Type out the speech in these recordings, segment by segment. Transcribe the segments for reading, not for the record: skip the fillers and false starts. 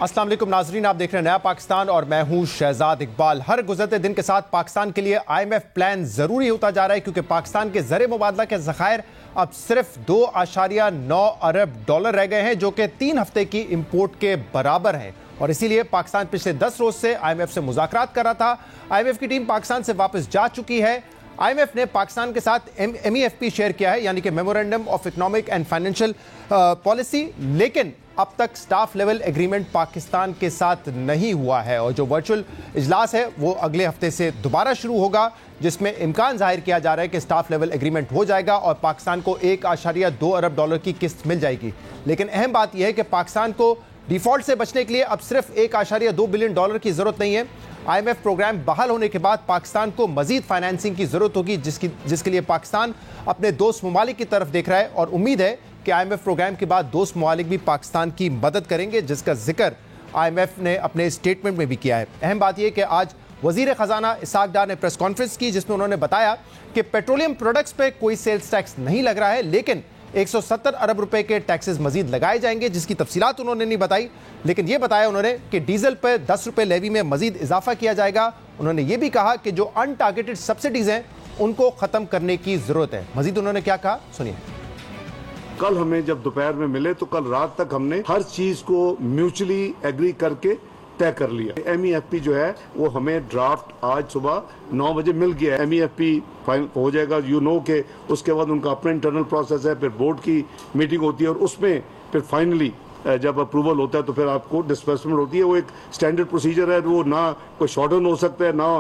अस्सलाम वालेकुम नाजरीन, आप देख रहे हैं नया पाकिस्तान और मैं हूं शहजाद इकबाल। हर गुजरते दिन के साथ पाकिस्तान के लिए IMF प्लान जरूरी होता जा रहा है क्योंकि पाकिस्तान के ज़र मुबादला के ज़खायर अब सिर्फ 2.9 अरब डॉलर रह गए हैं जो कि 3 हफ्ते की इंपोर्ट के बराबर हैं और इसीलिए पाकिस्तान पिछले 10 रोज से IMF से मुज़ाकरात कर रहा था। IMF की टीम पाकिस्तान से वापस जा चुकी है। IMF ने पाकिस्तान के साथ MEFP शेयर किया है, यानी कि memorandum of economic and financial policy, लेकिन अब तक स्टाफ लेवल एग्रीमेंट पाकिस्तान के साथ नहीं हुआ है और जो वर्चुअल इजलास है वो अगले हफ्ते से दोबारा शुरू होगा जिसमें इम्कान जाहिर किया जा रहा है कि स्टाफ लेवल एग्रीमेंट हो जाएगा और पाकिस्तान को 1.2 अरब डॉलर की किस्त मिल जाएगी। लेकिन अहम बात यह है कि पाकिस्तान को डिफॉल्ट से बचने के लिए अब सिर्फ 1.2 बिलियन डॉलर की जरूरत नहीं है। IMF प्रोग्राम बहाल होने के बाद पाकिस्तान को मजीद फाइनेंसिंग की जरूरत होगी जिसके लिए पाकिस्तान अपने दोस्त ममालिक की तरफ देख रहा है और उम्मीद है कि IMF प्रोग्राम के बाद दोस्त ममालिक भी पाकिस्तान की मदद करेंगे, जिसका जिक्र IMF ने अपने स्टेटमेंट में भी किया है। अहम बात यह कि आज वजीर खजाना इसाक डार ने प्रेस कॉन्फ्रेंस की जिसमें उन्होंने बताया कि पेट्रोलियम प्रोडक्ट्स पे कोई सेल्स टैक्स नहीं लग रहा है, लेकिन 170 अरब रुपए के टैक्सेस मजीद लगाए जाएंगे जिसकी तफसीलात उन्होंने नहीं बताई, लेकिन यह बताया उन्होंने कि डीजल पर 10 रुपए लेवी में मजीद इजाफा किया जाएगा। उन्होंने ये भी कहा कि जो अनटारगेटेड सब्सिडीज हैं उनको खत्म करने की जरूरत है। मजीद उन्होंने क्या कहा, सुनिए। कल हमें जब दोपहर में मिले तो कल रात तक हमने हर चीज को म्यूचुअली एग्री करके तय कर लिया। MEFP जो है वो हमें ड्राफ्ट आज सुबह 9 बजे मिल गया है। MEFP फाइनल हो जाएगा, के उसके बाद उनका अपना इंटरनल प्रोसेस है, फिर बोर्ड की मीटिंग होती है और उसमें फिर फाइनली जब अप्रूवल होता है तो फिर आपको डिस्बर्समेंट होती है। वो एक स्टैंडर्ड प्रोसीजर है, वो ना कोई शॉर्टन हो सकता है, ना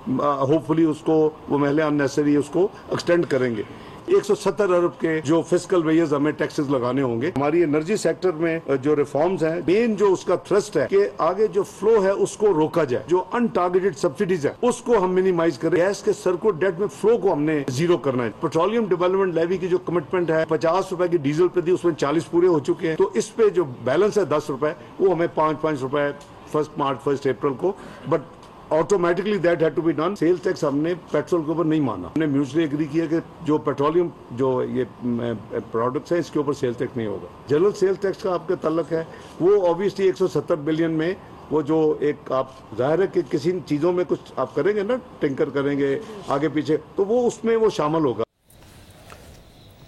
होपफुली उसको वो महले अननेसेसरी उसको एक्सटेंड करेंगे। 170 अरब के जो फिस्कल वेजेस हमें टैक्सेस लगाने होंगे। हमारी एनर्जी सेक्टर में जो रिफॉर्म्स हैं, मेन जो उसका थ्रस्ट है कि आगे जो फ्लो है उसको रोका जाए, जो अनटारगेटेड सब्सिडीज है उसको हम मिनिमाइज करें। गैस के सर्कुलर डेट में फ्लो को हमने जीरो करना है। पेट्रोलियम डेवलपमेंट लेवी की जो कमिटमेंट है 50 रुपए की डीजल पे दी, उसमें 40 पूरे हो चुके हैं, तो इस पे जो बैलेंस है 10 रुपए वो हमें 5-5 रुपए 1 मार्च 1 अप्रैल को, but automatically that had to be done. Sales tax हमने पेट्रोल के ऊपर नहीं माना, हमने म्यूचुअली एग्री किया कि जो पेट्रोलियम जो ये प्रोडक्ट्स हैं इसके ऊपर सेल्स टैक्स नहीं होगा। जनरल सेल्स टैक्स का आपका तल्लक है वो ऑब्वियसली 170 बिलियन में वो जो एक आप जाहिर है कि किसी चीजों में कुछ आप करेंगे ना, टिंकर करेंगे आगे पीछे, तो वो उसमें वो शामिल होगा।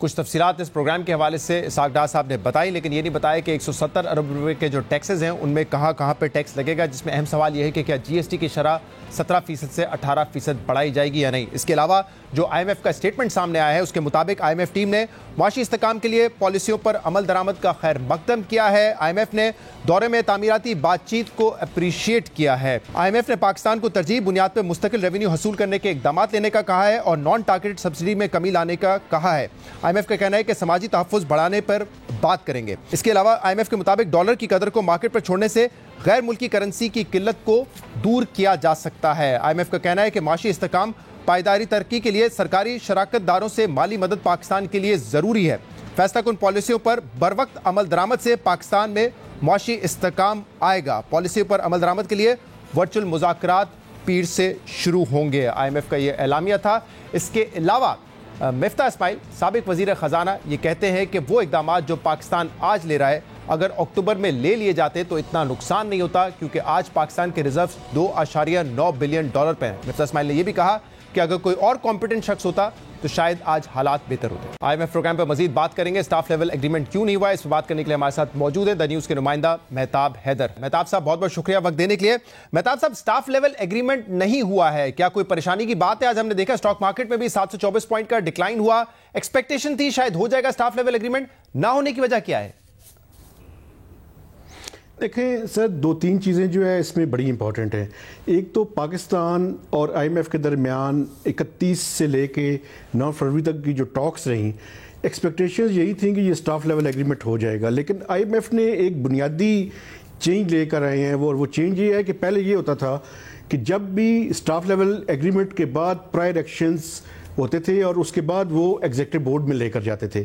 कुछ तफसीलात इस प्रोग्राम के हवाले से इसाक डार साहब ने बताई, लेकिन ये नहीं बताया कि 170 अरब रुपए के जो टैक्सेस हैं उनमें कहाँ कहाँ पे टैक्स लगेगा, जिसमें अहम सवाल यह है कि क्या GST की शरह 17% से 18% बढ़ाई जाएगी या नहीं। इसके अलावा जो IMF का स्टेटमेंट सामने आया है उसके मुताबिक IMF टीम ने माशी इस्तेकाम के लिए पॉलिसियों पर अमल दरामद का खैर मकदम किया है। IMF ने दौरे में तामीराती बातचीत को अप्रिशिएट किया है। IMF ने पाकिस्तान को तरजीह बुनियाद पर मुस्तकिल रेवेन्यू हसूल करने के इकदाम लेने का कहा है और नॉन टारगेटेड सब्सिडी में कमी लाने का कहा है। IMF का कहना है कि समाजी तहफ़्फ़ुज़ बढ़ाने पर बात करेंगे। इसके अलावा IMF के मुताबिक डॉलर की कदर को मार्केट पर छोड़ने से गैर मुल्की करेंसी की किल्लत को दूर किया जा सकता है। IMF का कहना है कि माशी इस्तेकाम पायदारी तरक्की के लिए सरकारी शराकत दारों से माली मदद पाकिस्तान के लिए ज़रूरी है। फैसला कुन पॉलिसियों पर बर वक्त अमल दरामद से पाकिस्तान में माशी इस्तेकाम आएगा। पॉलिसियों पर अमल दरामद के लिए वर्चुअल मुज़ाकरात पीर से शुरू होंगे। IMF का ये एलामिया था। इसके अलावा मिफ्ता इस्माइल साबिक वजीर ख़जाना ये कहते हैं कि वो इकदाम जो पाकिस्तान आज ले रहा है अगर अक्टूबर में ले लिए जाते तो इतना नुकसान नहीं होता, क्योंकि आज पाकिस्तान के रिजर्व 2.9 बिलियन डॉलर पे हैं। मिफ्ता इस्माइल ने यह भी कहा कि अगर कोई और कॉम्पिटेंट शख्स होता तो शायद आज हालात बेहतर होते। IMF प्रोग्राम पर मजीद बात करेंगे। स्टाफ लेवल एग्रीमेंट क्यों नहीं हुआ, इस पर बात करने के लिए हमारे साथ मौजूद है द न्यूज़ के नुमाइंदा मेहताब हैदर। मेहताब साहब बहुत बहुत शुक्रिया वक्त देने के लिए। मेहताब साहब, स्टाफ लेवल एग्रीमेंट नहीं हुआ है, क्या कोई परेशानी की बात है? आज हमने देखा स्टॉक मार्केट में भी 724 पॉइंट का डिक्लाइन हुआ। एक्सपेक्टेशन थी शायद हो जाएगा स्टाफ लेवल एग्रीमेंट, ना होने की वजह क्या है? देखें सर, 2-3 चीज़ें जो है इसमें बड़ी इंपॉर्टेंट हैं। एक तो पाकिस्तान और IMF के दरमियान 31 से लेके 9 फरवरी तक की जो टॉक्स रहीं, एक्सपेक्टेशंस यही थी कि ये स्टाफ लेवल एग्रीमेंट हो जाएगा, लेकिन IMF ने एक बुनियादी चेंज लेकर आए हैं। वो चेंज ये है कि पहले ये होता था कि जब भी स्टाफ लेवल एग्रीमेंट के बाद प्रायर एक्शंस होते थे और उसके बाद वो एग्जीक्यूटिव बोर्ड में लेकर जाते थे।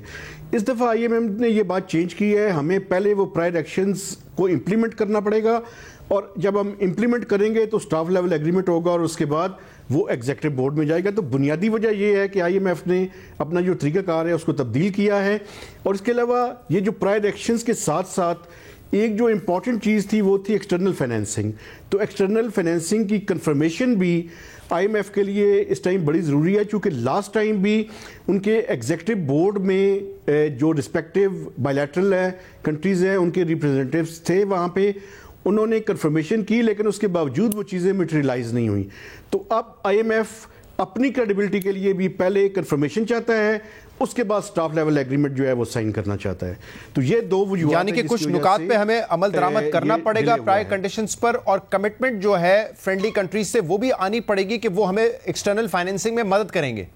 इस दफ़ा IMF ने ये बात चेंज की है, हमें पहले वो प्रायर एक्शंस को इम्प्लीमेंट करना पड़ेगा और जब हम इम्प्लीमेंट करेंगे तो स्टाफ लेवल एग्रीमेंट होगा और उसके बाद वो एग्जीक्यूटिव बोर्ड में जाएगा। तो बुनियादी वजह ये है कि IMF ने अपना जो तरीक़ाकार है उसको तब्दील किया है और इसके अलावा ये जो प्रायर एक्शंस के साथ साथ एक जो इम्पॉर्टेंट चीज़ थी वो थी एक्सटर्नल फाइनेंसिंग। तो एक्सटर्नल फाइनेंसिंग की कंफर्मेशन भी आईएमएफ के लिए इस टाइम बड़ी ज़रूरी है, क्योंकि लास्ट टाइम भी उनके एग्जीक्यूटिव बोर्ड में जो रिस्पेक्टिव बायलैटरल है कंट्रीज़ हैं उनके रिप्रेजेंटेटिव्स थे वहाँ पे, उन्होंने कंफर्मेशन की, लेकिन उसके बावजूद वो चीज़ें मटेरियलाइज नहीं हुई। तो अब आईएमएफ अपनी क्रेडिबिलिटी के लिए भी पहले कंफर्मेशन चाहता है, उसके बाद स्टाफ लेवल एग्रीमेंट जो है वो साइन करना चाहता है। तो ये दो वजूहत यानी कि कुछ नुकात पे हमें अमल दरामद करना पड़ेगा प्रायर कंडीशंस पर, और कमिटमेंट जो है फ्रेंडली कंट्रीज से वो भी आनी पड़ेगी कि वो हमें एक्सटर्नल फाइनेंसिंग में मदद करेंगे।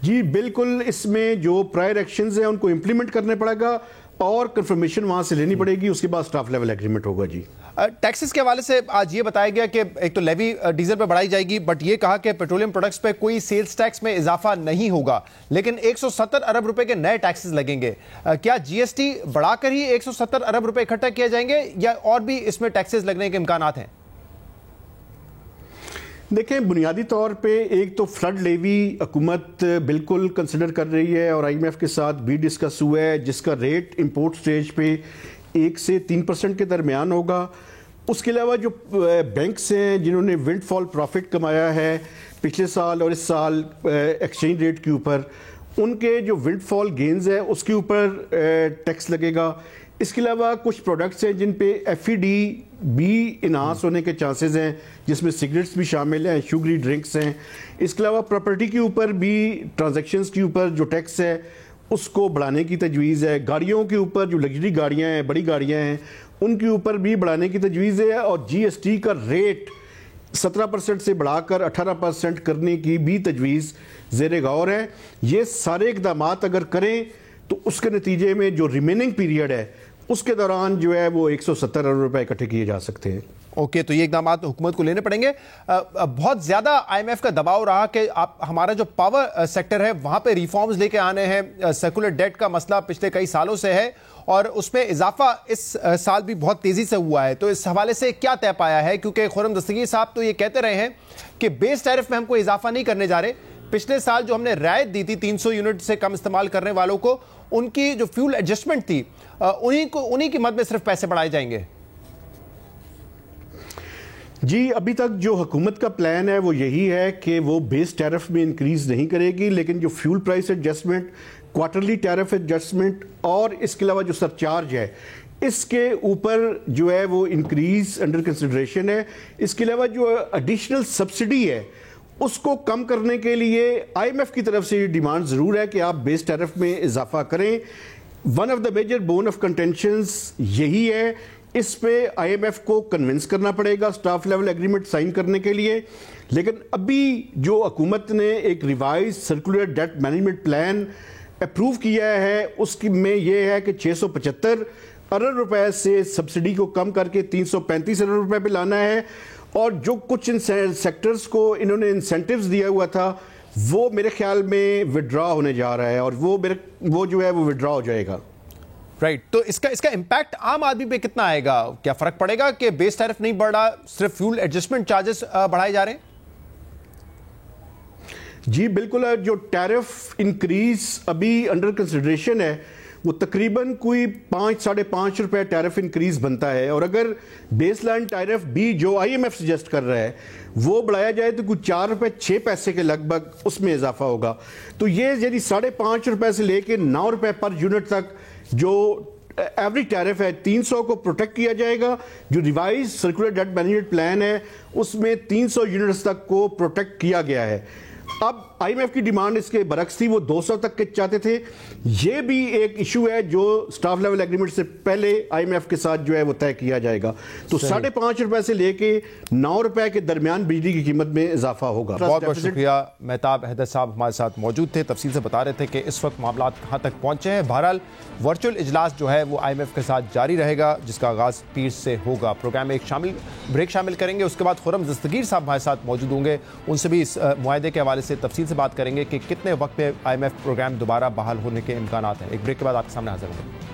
जी बिल्कुल, इसमें जो प्रायर एक्शंस हैं उनको इंप्लीमेंट करने पड़ेगा और कंफर्मेशन वहां से लेनी पड़ेगी, उसके बाद स्टाफ लेवल एग्रीमेंट होगा। जी टैक्सेस के हवाले से आज ये बताया गया कि एक तो लेवी डीजल पर बढ़ाई जाएगी, बट ये कहा कि पेट्रोलियम प्रोडक्ट्स पे कोई सेल्स टैक्स में इजाफा नहीं होगा, लेकिन 170 अरब रुपए के नए टैक्सेस लगेंगे। क्या जीएसटी बढ़ाकर ही 170 अरब रुपए इकट्ठा किए जाएंगे या और भी इसमें टैक्सेस लगने के इम्कानात हैं? देखें, बुनियादी तौर पे एक तो फ्लड लेवी हुकूमत बिल्कुल कंसिडर कर रही है और आईएमएफ के साथ भी डिस्कस हुआ है, जिसका रेट इंपोर्ट स्टेज पे 1 से 3% के दरमियान होगा। उसके अलावा जो बैंक्स हैं जिन्होंने विंडफॉल प्रॉफिट कमाया है पिछले साल और इस साल एक्सचेंज रेट के ऊपर, उनके जो विंडफॉल गेन्स है उसके ऊपर टैक्स लगेगा। इसके अलावा कुछ प्रोडक्ट्स हैं जिन पे एफईडी भी इनहांस होने के चांसेस हैं, जिसमें सिगरेट्स भी शामिल हैं, शुगरी ड्रिंक्स हैं। इसके अलावा प्रॉपर्टी के ऊपर भी, ट्रांजैक्शंस के ऊपर जो टैक्स है उसको बढ़ाने की तजवीज़ है। गाड़ियों के ऊपर जो लग्जरी गाड़ियां हैं, बड़ी गाड़ियां हैं, उनके ऊपर भी बढ़ाने की तजवीज़ है और जीएसटी का रेट 17% से बढ़ाकर 18% करने की भी तजवीज़ ज़ेर गौर है। ये सारे इक़दाम अगर करें तो उसके नतीजे में जो रिमेनिंग पीरियड है उसके दौरान जो है वो 170 अरब रुपए इकट्ठे किए जा सकते हैं। ओके, तो ये इकदाम हुकूमत को लेने पड़ेंगे। बहुत ज्यादा आईएमएफ का दबाव रहा कि आप हमारा जो पावर सेक्टर है वहां पे रिफॉर्म्स लेके आने हैं। सर्कुलर डेट का मसला पिछले कई सालों से है और उसमें इजाफा इस साल भी बहुत तेजी से हुआ है, तो इस हवाले से क्या तय पाया है? क्योंकि खुर्रम दस्तगीर साहब तो ये कहते रहे हैं कि बेस टैरिफ में हमको इजाफा नहीं करने जा रहे। पिछले साल जो हमने रायत दी थी 300 यूनिट से कम इस्तेमाल करने वालों को, उनकी जो फ्यूल एडजस्टमेंट थी उन्हीं की मद में सिर्फ पैसे बढ़ाए जाएंगे। जी, अभी तक जो हुकूमत का प्लान है वो यही है कि वो बेस टैरिफ में इंक्रीज नहीं करेगी, लेकिन जो fuel price adjustment, quarterly tariff adjustment और इसके अलावा जो सरचार्ज है इसके ऊपर जो है वो इंक्रीज अंडर कंसिडरेशन है। इसके अलावा जो एडिशनल सब्सिडी है उसको कम करने के लिए आईएमएफ की तरफ से डिमांड जरूर है कि आप बेस टैरिफ में इजाफा करें। One of the major bone of contentions यही है, इस पे आईएमएफ को कन्विंस करना पड़ेगा स्टाफ लेवल एग्रीमेंट साइन करने के लिए। लेकिन अभी जो हुकूमत ने एक revise circular debt management plan approve किया है उसकी में यह है कि 675 अरब रुपए से सब्सिडी को कम करके 335 अरब रुपए पे लाना है, और जो कुछ इन सेक्टर्स को इन्होंने इंसेंटिव्स दिया हुआ था वो मेरे ख्याल में विड्रॉ होने जा रहा है और वो जो है वो विड्रॉ हो जाएगा। राइट, तो इसका इम्पैक्ट आम आदमी पे कितना आएगा? क्या फर्क पड़ेगा कि बेस टैरिफ नहीं बढ़ रहा, सिर्फ फ्यूल एडजस्टमेंट चार्जेस बढ़ाए जा रहे हैं? जी बिल्कुल, जो टैरिफ इंक्रीज अभी अंडर कंसिडरेशन है वो तकरीबन कोई 5-5.5 रुपए टैरिफ इंक्रीज बनता है, और अगर बेसलाइन टैरिफ भी जो आईएमएफ सजेस्ट कर रहा है वो बढ़ाया जाए तो कुछ 4 रुपए 6 पैसे के लगभग उसमें इजाफा होगा। तो ये यदि 5.5 रुपए से लेके 9 रुपए पर यूनिट तक जो एवरेज टैरिफ है 300 को प्रोटेक्ट किया जाएगा। जो revise circular debt management plan है उसमें 300 यूनिट्स तक को प्रोटेक्ट किया गया है। अब आईएमएफ की डिमांड इसके बरक्स थी, वो 200 तक के चाहते थे। ये भी एक इशू है जो स्टाफ लेवल एग्रीमेंट से पहले आईएमएफ के साथ जो है वो तय किया जाएगा। तो 5.5 रुपए से लेके 9 रुपए के दरमियान बिजली की कीमत में इजाफा होगा। बहुत बहुत शुक्रिया। मेहताब हैदर साहब हमारे साथ मौजूद थे, तफसील से बता रहे थे कि इस वक्त मामला कहाँ तक पहुंचे हैं। बहरहाल वर्चुअल इजलास जो है वो आईएमएफ के साथ जारी रहेगा, जिसका आगाज पीर से होगा। प्रोग्राम में एक ब्रेक शामिल करेंगे, उसके बाद खुर्रम दस्तगीर साहब हमारे साथ मौजूद होंगे, उनसे भी इस मुआहदे के हवाले से तफसील से बात करेंगे कि कितने वक्त में आईएमएफ प्रोग्राम दोबारा बहाल होने के इम्कानात हैं। एक ब्रेक के बाद आपके सामने हाजिर होंगे।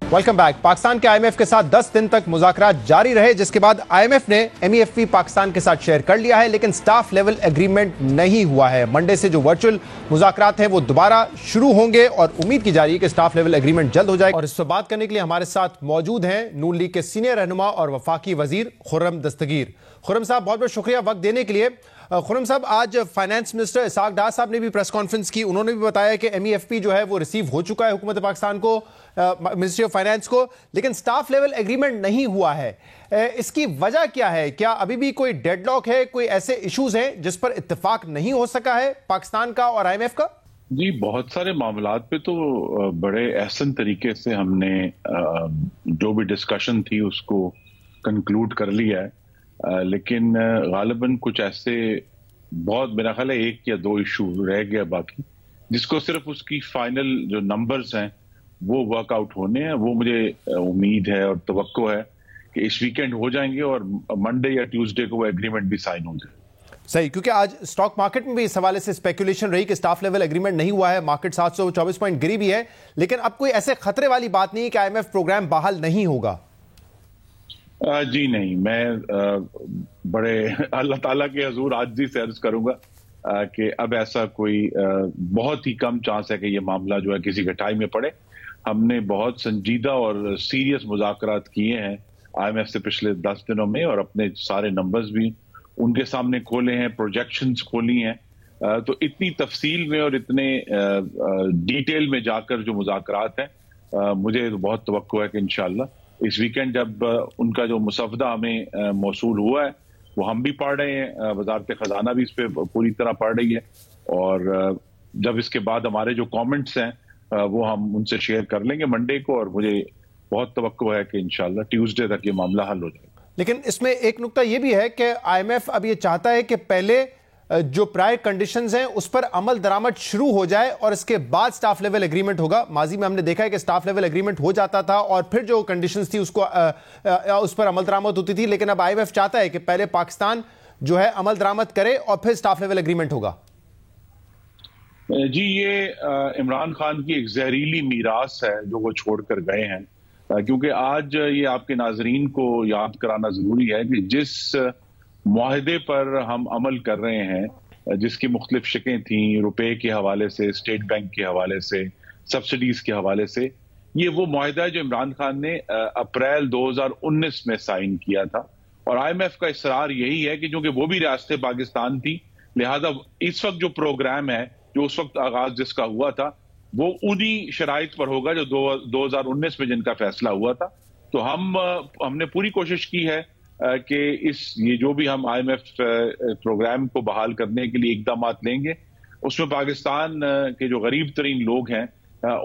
Welcome back. पाकिस्तान के आईएमएफ के साथ 10 दिन तक मुज़ाकरात जारी रहे, जिसके बाद आईएमएफ ने एमईएफपी पाकिस्तान के साथ शेयर कर लिया है, लेकिन स्टाफ लेवल एग्रीमेंट नहीं हुआ है। मंडे से जो वर्चुअल मुज़ाकरात हैं वो दोबारा शुरू होंगे और उम्मीद की जा रही है कि स्टाफ लेवल एग्रीमेंट जल्द हो जाएगा। और इस पर बात करने के लिए हमारे साथ मौजूद हैं नून लीग के सीनियर रहनुमा और वफाकी वजीर खुर्रम दस्तगीर। खुर्रम साहब, बहुत बहुत शुक्रिया वक्त देने के लिए। खुर्रम साहब, आज फाइनेंस मिनिस्टर इसाक डार साहब ने भी प्रेस कॉन्फ्रेंस की, उन्होंने भी बताया कि एमईएफपी जो है वो रिसीव हो चुका है हुकूमत पाकिस्तान को, मिनिस्ट्री ऑफ फाइनेंस को, लेकिन स्टाफ लेवल एग्रीमेंट नहीं हुआ है। इसकी वजह क्या है? क्या अभी भी कोई डेडलॉक है, कोई ऐसे इश्यूज हैं जिस पर इत्तेफाक नहीं हो सका है पाकिस्तान का और आईएमएफ का? जी, बहुत सारे मामलात पे तो बड़े एहसन तरीके से हमने जो भी डिस्कशन थी उसको कंक्लूड कर लिया है, लेकिन गालिबन कुछ ऐसे बहुत, मेरा ख्याल है 1 या 2 इशू रह गया बाकी, जिसको सिर्फ उसकी फाइनल जो नंबर्स हैं वो वर्कआउट होने हैं। वो मुझे उम्मीद है और तवक्को है कि इस वीकेंड हो जाएंगे और मंडे या ट्यूसडे को वो एग्रीमेंट भी साइन हो जाए। सही, क्योंकि आज स्टॉक मार्केट में भी इस हवाले से स्पेकुलेशन रही कि स्टाफ लेवल एग्रीमेंट नहीं हुआ है, मार्केट 724 पॉइंट गिरी भी है, लेकिन अब कोई ऐसे खतरे वाली बात नहीं है कि आईएमएफ प्रोग्राम बहाल नहीं होगा। जी नहीं, मैं बड़े अल्लाह ताला के हजूर आज जी से अर्ज करूंगा कि अब ऐसा कोई बहुत ही कम चांस है कि ये मामला जो है किसी घटाई में पड़े। हमने बहुत संजीदा और सीरियस मुज़ाकरात किए हैं आईएमएफ से पिछले 10 दिनों में और अपने सारे नंबर्स भी उनके सामने खोले हैं, प्रोजेक्शंस खोली हैं। तो इतनी तफसील में और इतने डिटेल में जाकर जो मुज़ाकरात हैं, मुझे तो बहुत तवक्को है कि इंशाल्लाह इस वीकेंड जब उनका जो मुसवदा हमें मौसूल हुआ है वो हम भी पढ़ रहे हैं, वजारत खजाना भी इस पे पूरी तरह पढ़ रही है, और जब इसके बाद हमारे जो कमेंट्स हैं वो हम उनसे शेयर कर लेंगे मंडे को, और मुझे बहुत तवक्को है कि इंशाल्लाह ट्यूसडे तक ये मामला हल हो जाएगा। लेकिन इसमें एक नुकता ये भी है कि आईएमएफ अब ये चाहता है कि पहले जो प्रायर कंडीशंस हैं उस पर अमल दरामद शुरू हो जाए और इसके बाद स्टाफ लेवल एग्रीमेंट होगा। माजी में हमने देखा है कि स्टाफ लेवल एग्रीमेंट हो जाता था और फिर जो कंडीशंस थी उसको उस पर अमल दरामद होती थी, लेकिन अब आईएमएफ चाहता है कि पहले पाकिस्तान जो है अमल दरामद करे और फिर स्टाफ लेवल एग्रीमेंट होगा। जी, ये इमरान खान की एक जहरीली मीरास है जो वो छोड़ कर गए हैं, क्योंकि आज ये आपके नाजरीन को याद कराना जरूरी है कि जिस मुआहदे पर हम अमल कर रहे हैं, जिसकी मुख्तलिफ शिकें थी, रुपए के हवाले से, स्टेट बैंक के हवाले से, सब्सिडीज के हवाले से, ये वो मुआहदा है जो इमरान खान ने अप्रैल 2019 में साइन किया था। और आईएमएफ का इसरार यही है कि क्योंकि वो भी रियासत पाकिस्तान थी, लिहाजा इस वक्त जो प्रोग्राम है, जो उस वक्त आगाज जिसका हुआ था, वो उन्हीं शराइत पर होगा जो 2019 में जिनका फैसला हुआ था। तो हमने पूरी कोशिश की है कि ये जो भी हम आईएमएफ प्रोग्राम को बहाल करने के लिए इकदाम लेंगे, उसमें पाकिस्तान के जो गरीब तरीन लोग हैं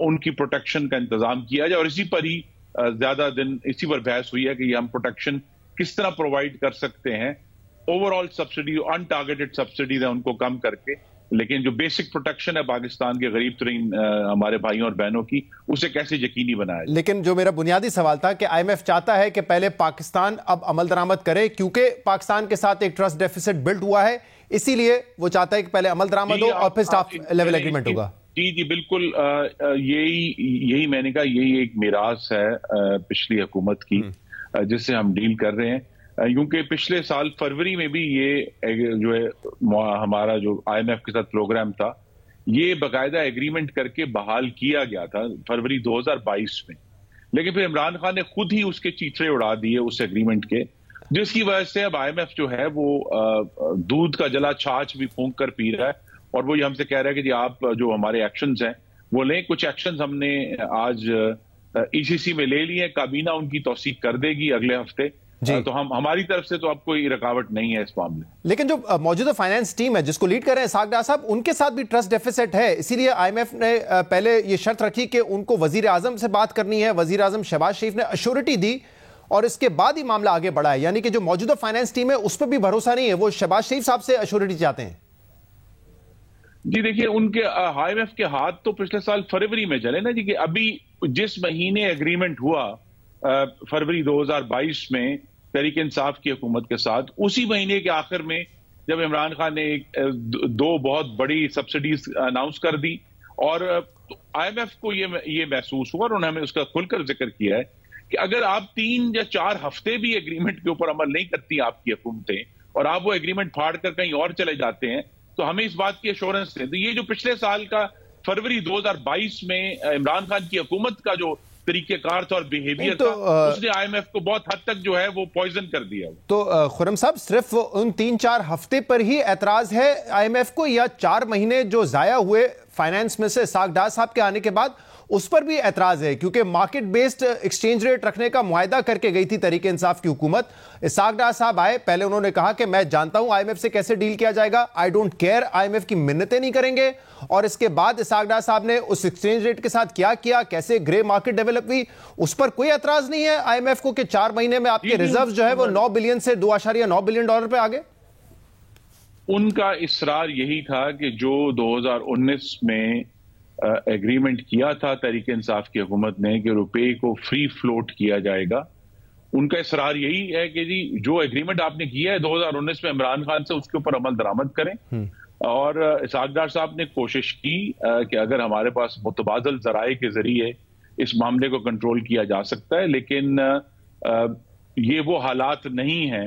उनकी प्रोटेक्शन का इंतजाम किया जाए। और इसी पर ही ज्यादा दिन इसी पर बहस हुई है कि हम प्रोटेक्शन किस तरह प्रोवाइड कर सकते हैं। ओवरऑल सब्सिडी, अनटारगेटेड सब्सिडीज है उनको कम करके, लेकिन जो बेसिक प्रोटेक्शन है पाकिस्तान के गरीब तरीन हमारे भाइयों और बहनों की, उसे कैसे यकीनी बनाया जाए। लेकिन जो मेरा बुनियादी सवाल था कि आईएमएफ चाहता है कि पहले पाकिस्तान अब अमल दरामद करे, क्योंकि पाकिस्तान के साथ एक ट्रस्ट डेफिसिट बिल्ड हुआ है, इसीलिए वो चाहता है कि पहले अमल दरामद हो और फिर स्टाफ लेवल एग्रीमेंट होगा। जी बिल्कुल, यही मैंने कहा, यही एक मिरास है पिछली हुकूमत की जिससे हम डील कर रहे हैं, क्योंकि पिछले साल फरवरी में भी ये जो है हमारा जो आईएमएफ के साथ प्रोग्राम था, ये बाकायदा एग्रीमेंट करके बहाल किया गया था फरवरी 2022 में, लेकिन फिर इमरान खान ने खुद ही उसके चीथड़े उड़ा दिए उस एग्रीमेंट के, जिसकी वजह से अब आईएमएफ जो है वो दूध का जला छाछ भी फूंक कर पी रहा है, और वो ये हमसे कह रहा है कि जी आप जो हमारे एक्शंस हैं वो लें। कुछ एक्शंस हमने आज ईसीसी में ले लिए, काबीना उनकी तौसीक कर देगी अगले हफ्ते, तो हमारी तरफ से तो अब कोई रुकावट नहीं है इस मामले। लेकिन जो मौजूदा फाइनेंस टीम है जिसको लीड कर रहे हैं इसाक डार साहब, उनके साथ भी ट्रस्ट डेफिसिट है, इसीलिए आईएमएफ ने पहले ये शर्त रखी कि उनको वजीर आजम से बात करनी है। वजीर आजम शहबाज शरीफ ने अश्योरिटी दी और इसके बाद ही मामला आगे बढ़ा है, यानी कि जो मौजूदा फाइनेंस टीम है उस पर भी भरोसा नहीं है, वो शहबाज शरीफ साहब से अश्योरिटी चाहते हैं। जी देखिए, उनके आईएमएफ के हाथ तो पिछले साल फरवरी में चले ना जी, कि अभी जिस महीने एग्रीमेंट हुआ फरवरी 2022 में तहरीक इंसाफ की हुकूमत के साथ, उसी महीने के आखिर में जब इमरान खान ने 2 बहुत बड़ी सब्सिडीज अनाउंस कर दी और IMF को ये महसूस हुआ और उन्होंने उसका खुलकर जिक्र किया है कि अगर आप 3 या 4 हफ्ते भी एग्रीमेंट के ऊपर अमल नहीं करती आपकी हुकूमतें और आप वो एग्रीमेंट फाड़ कर कहीं और चले जाते हैं, तो हमें इस बात की एश्योरेंस दें। तो ये जो पिछले साल का फरवरी 2022 में इमरान खान की हुकूमत का जो तरीकेकार था और बिहेवियर था, उसने IMF को बहुत हद तक जो है वो पॉइजन कर दिया। तो खुर्रम साहब, सिर्फ उन 3-4 हफ्ते पर ही एतराज है IMF को, या 4 महीने जो जाया हुए फाइनेंस में से इसाक डार साहब के आने के बाद उस पर भी एतराज है? क्योंकि मार्केट बेस्ड एक्सचेंज रेट रखने का मुआहदा करके गई थी तहरीक इंसाफ की हुकूमत। इसाक डार साहब आए, पहले उन्होंने कहा कि मैं जानता हूं IMF से कैसे डील किया जाएगा, आई डोंट केयर, IMF की मिन्नतें नहीं करेंगे। और इसके बाद इसाक डार साहब ने उस एक्सचेंज रेट के साथ क्या किया, कैसे ग्रे मार्केट डेवलप हुई, उस पर कोई एतराज नहीं है IMF को कि 4 महीने में आपके रिजर्व जो है वो 9 बिलियन से $2.9 बिलियन पे आ गए? उनका इसरार यही था कि जो 2019 में एग्रीमेंट किया था तहरीक इंसाफ की हुकूमत ने कि रुपए को फ्री फ्लोट किया जाएगा, उनका इसरार यही है कि जी जो एग्रीमेंट आपने किया है 2019 में इमरान खान से, उसके ऊपर अमल दरामद करें। और इसाक डार साहब ने कोशिश की कि अगर हमारे पास मुतबादल जराए के जरिए इस मामले को कंट्रोल किया जा सकता है, लेकिन ये वो हालात नहीं है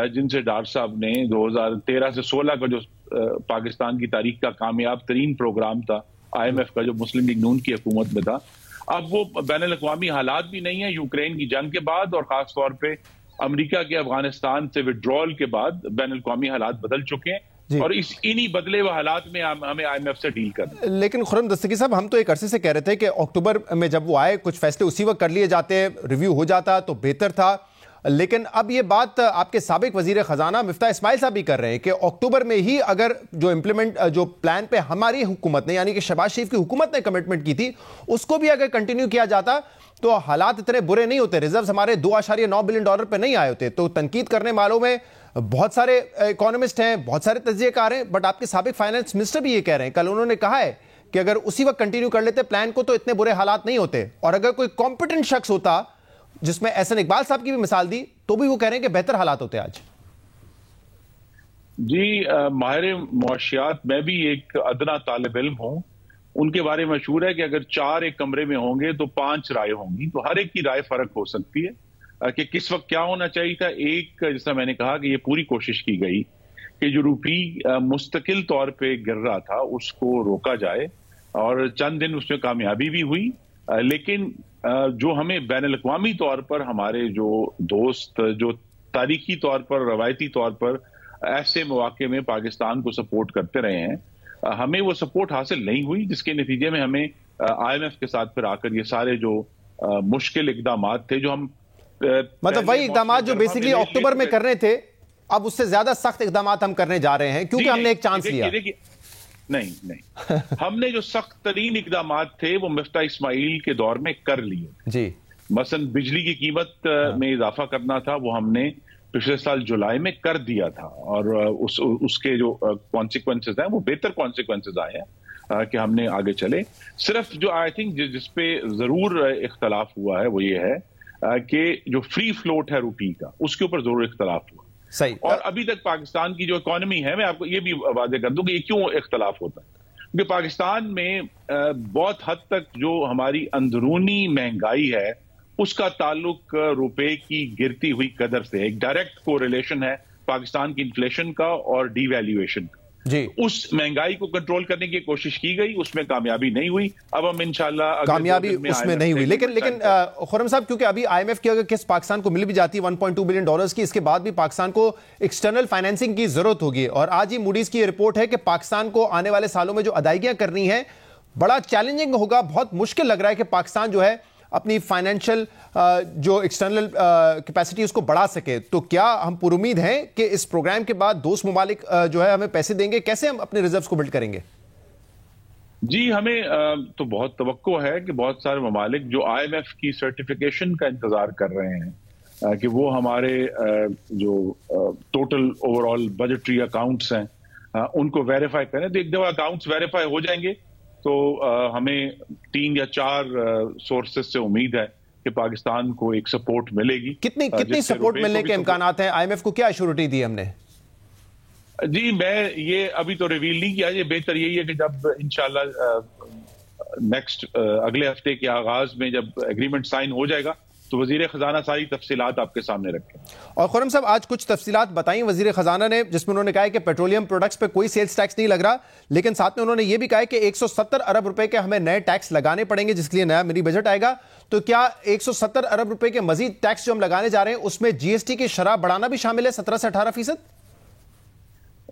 जिनसे डार साहब ने 2013 से 16 का जो पाकिस्तान की तारीख का कामयाब तरीन प्रोग्राम था IMF का, जो मुस्लिम लीग नून की हुकूमत में था, अब वो बैनुल-अक़वामी हालात भी नहीं है। यूक्रेन की जंग के बाद और खास तौर पे अमेरिका के अफगानिस्तान से विड्रॉल के बाद बैनुल-अक़वामी हालात बदल चुके हैं और इन्हीं बदले हुए हालात में हमें IMF से डील करना है। लेकिन खुर्रम दस्तगीर साहब, हम तो एक अरसे से कह रहे थे कि अक्टूबर में जब वो आए कुछ फैसले उसी वक्त कर लिए जाते, रिव्यू हो जाता तो बेहतर था। लेकिन अब ये बात आपके साबिक वजीर खजाना मिफ्ताह इस्माइल साहब भी कर रहे हैं कि अक्टूबर में ही अगर जो प्लान पे हमारी हुकूमत ने, यानी कि शहबाज शरीफ की हुकूमत ने कमिटमेंट की थी, उसको भी अगर कंटिन्यू किया जाता तो हालात इतने बुरे नहीं होते, रिजर्व हमारे $2.9 बिलियन पे नहीं आए होते। तो तनकीद करने वालों में बहुत सारे इकोनॉमिस्ट हैं, बहुत सारे तज्जिएकार हैं, बट आपके साबिक फाइनेंस मिनिस्टर भी ये कह रहे हैं, कल उन्होंने कहा है कि अगर उसी वक्त कंटिन्यू कर लेते प्लान को तो इतने बुरे हालात नहीं होते। और अगर कोई कॉम्पिटेंट शख्स होता, जिसमें एहसन इकबाल साहब की भी मिसाल दी, तो भी वो कह रहे हैं कि बेहतर हालात होते आज। जी, माहिर मुआशियात, मैं भी एक अदना तालिब इल्म हूं। उनके बारे में मशहूर है कि अगर 4 एक कमरे में होंगे तो 5 राय होंगी, तो हर एक की राय फर्क हो सकती है कि किस वक्त क्या होना चाहिए था। एक, जैसा मैंने कहा कि ये पूरी कोशिश की गई कि जो रुपी मुस्तकिल तौर पे गिर रहा था उसको रोका जाए, और चंद दिन उसमें कामयाबी भी हुई। लेकिन जो हमें बैनुल-अक़वामी तौर पर हमारे जो दोस्त जो तारीखी तौर पर, रवायती तौर पर ऐसे मौके में पाकिस्तान को सपोर्ट करते रहे हैं, हमें वो सपोर्ट हासिल नहीं हुई, जिसके नतीजे में हमें IMF के साथ फिर आकर ये सारे जो मुश्किल इक़दामात थे, जो हम मतलब वही इक़दामात जो बेसिकली अक्टूबर में करने थे, अब उससे ज्यादा सख्त इक़दामात हम करने जा रहे हैं क्योंकि हमने एक चांस लिया। नहीं हमने जो सख्त तरीन इक़दामात थे वो मिफ्ताह इस्माइल के दौर में कर लिए जी। मसलन बिजली की कीमत में इजाफा करना था, वो हमने पिछले साल जुलाई में कर दिया था, और उसके जो कॉन्सिक्वेंसेस हैं वो बेहतर कॉन्सिक्वेंसेस आए हैं कि हमने आगे चले। सिर्फ जो आई थिंक जिसपे जरूर इख्तलाफ हुआ है वो ये है कि जो फ्री फ्लोट है रुपी का, उसके ऊपर जरूर इख्तलाफ हुआ। सही। और अभी तक पाकिस्तान की जो इकोनॉमी है, मैं आपको ये भी वादे कर दूं कि ये क्यों इख्तलाफ होता है, क्योंकि पाकिस्तान में बहुत हद तक जो हमारी अंदरूनी महंगाई है उसका ताल्लुक रुपए की गिरती हुई कदर से, एक डायरेक्ट कोरिलेशन है पाकिस्तान की इन्फ्लेशन का और डीवैल्यूएशन का जी। उस महंगाई को कंट्रोल करने की कोशिश की गई, उसमें कामयाबी नहीं हुई। अब हम इंशाल्लाह कामयाबी उसमें नहीं हुई, लेकिन खुर्रम साहब, क्योंकि अभी IMF की अगर किस्त पाकिस्तान को मिल भी जाती है $1.2 बिलियन की, इसके बाद भी पाकिस्तान को एक्सटर्नल फाइनेंसिंग की जरूरत होगी। और आज ही मूडीज की रिपोर्ट है कि पाकिस्तान को आने वाले सालों में जो अदायगियां करनी है बड़ा चैलेंजिंग होगा, बहुत मुश्किल लग रहा है कि पाकिस्तान जो है अपनी फाइनेंशियल जो एक्सटर्नल कैपेसिटी उसको बढ़ा सके। तो क्या हम पुरुमीद हैं कि इस प्रोग्राम के बाद दोस्त ममालिक जो है हमें पैसे देंगे? कैसे हम अपने रिजर्व्स को बिल्ड करेंगे? जी, हमें तो बहुत तवक्को है कि बहुत सारे ममालिक जो IMF की सर्टिफिकेशन का इंतजार कर रहे हैं कि वो हमारे जो टोटल ओवरऑल बजटरी अकाउंट्स हैं उनको वेरीफाई करें। तो एक दफा अकाउंट्स वेरीफाई हो जाएंगे तो हमें 3 या 4 सोर्सेस से उम्मीद है कि पाकिस्तान को एक सपोर्ट मिलेगी। कितनी सपोर्ट मिलने के इम्कानात हैं? IMF को क्या एश्योरिटी दी हमने? जी, मैं ये अभी तो रिवील नहीं किया। ये बेहतर यही है कि जब इंशाल्लाह नेक्स्ट अगले हफ्ते के आगाज में जब एग्रीमेंट साइन हो जाएगा तो वजीर खजाना सारी तफसीलात आपके सामने रखें। और खुर्रम साहब, आज कुछ तफसीलात बताई वजीर खजाना ने, जिसमें उन्होंने कहा है कि पेट्रोलियम प्रोडक्ट्स पे कोई सेल्स टैक्स नहीं लग रहा, लेकिन साथ में उन्होंने ये भी कहा है कि 170 अरब रुपए के हमें नए टैक्स लगाने पड़ेंगे, जिसके लिए नया मिनी बजट आएगा। तो क्या 170 अरब रुपए के मजीद टैक्स जो हम लगाने जा रहे हैं उसमें जीएसटी की शरह बढ़ाना भी शामिल है 17 से 18%?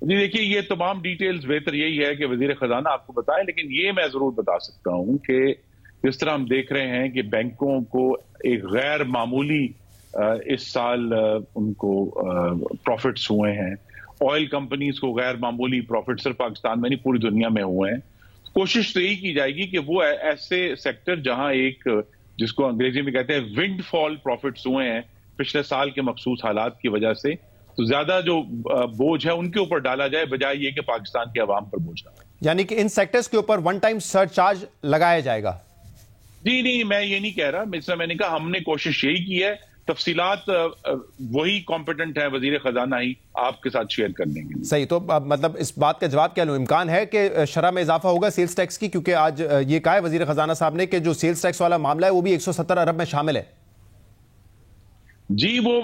जी देखिए, ये तमाम डिटेल्स बेहतर यही है कि वजीर खजाना आपको बताए, लेकिन ये मैं जरूर बता सकता हूं कि जिस तरह हम देख रहे हैं कि बैंकों को एक गैर मामूली इस साल उनको प्रॉफिट्स हुए हैं, ऑयल कंपनीज को गैर मामूली प्रॉफिट सिर्फ पाकिस्तान में नहीं पूरी दुनिया में हुए हैं। कोशिश तो यही की जाएगी कि वो ऐसे सेक्टर जहां एक जिसको अंग्रेजी में कहते हैं विंडफॉल प्रॉफिट्स हुए हैं पिछले साल के मखसूस हालात की वजह से, तो ज्यादा जो बोझ है उनके ऊपर डाला जाए, बजाय ये कि पाकिस्तान के अवाम पर बोझ डाले। यानी कि इन सेक्टर्स के ऊपर वन टाइम सरचार्ज लगाया जाएगा? जी नहीं, मैं ये नहीं कह रहा। मैंने कहा हमने कोशिश यही की है, तफसीलात वही कॉम्पिटेंट है वजीर खजाना ही आपके साथ शेयर करने के लिए। सही, तो मतलब इस बात का जवाब क्या लूं, इम्कान है कि शरह में इजाफा होगा सेल्स टैक्स की? क्योंकि आज ये कहा है वजीर खजाना साहब ने कि जो सेल्स टैक्स वाला मामला है वो भी 170 अरब में शामिल है। जी, वो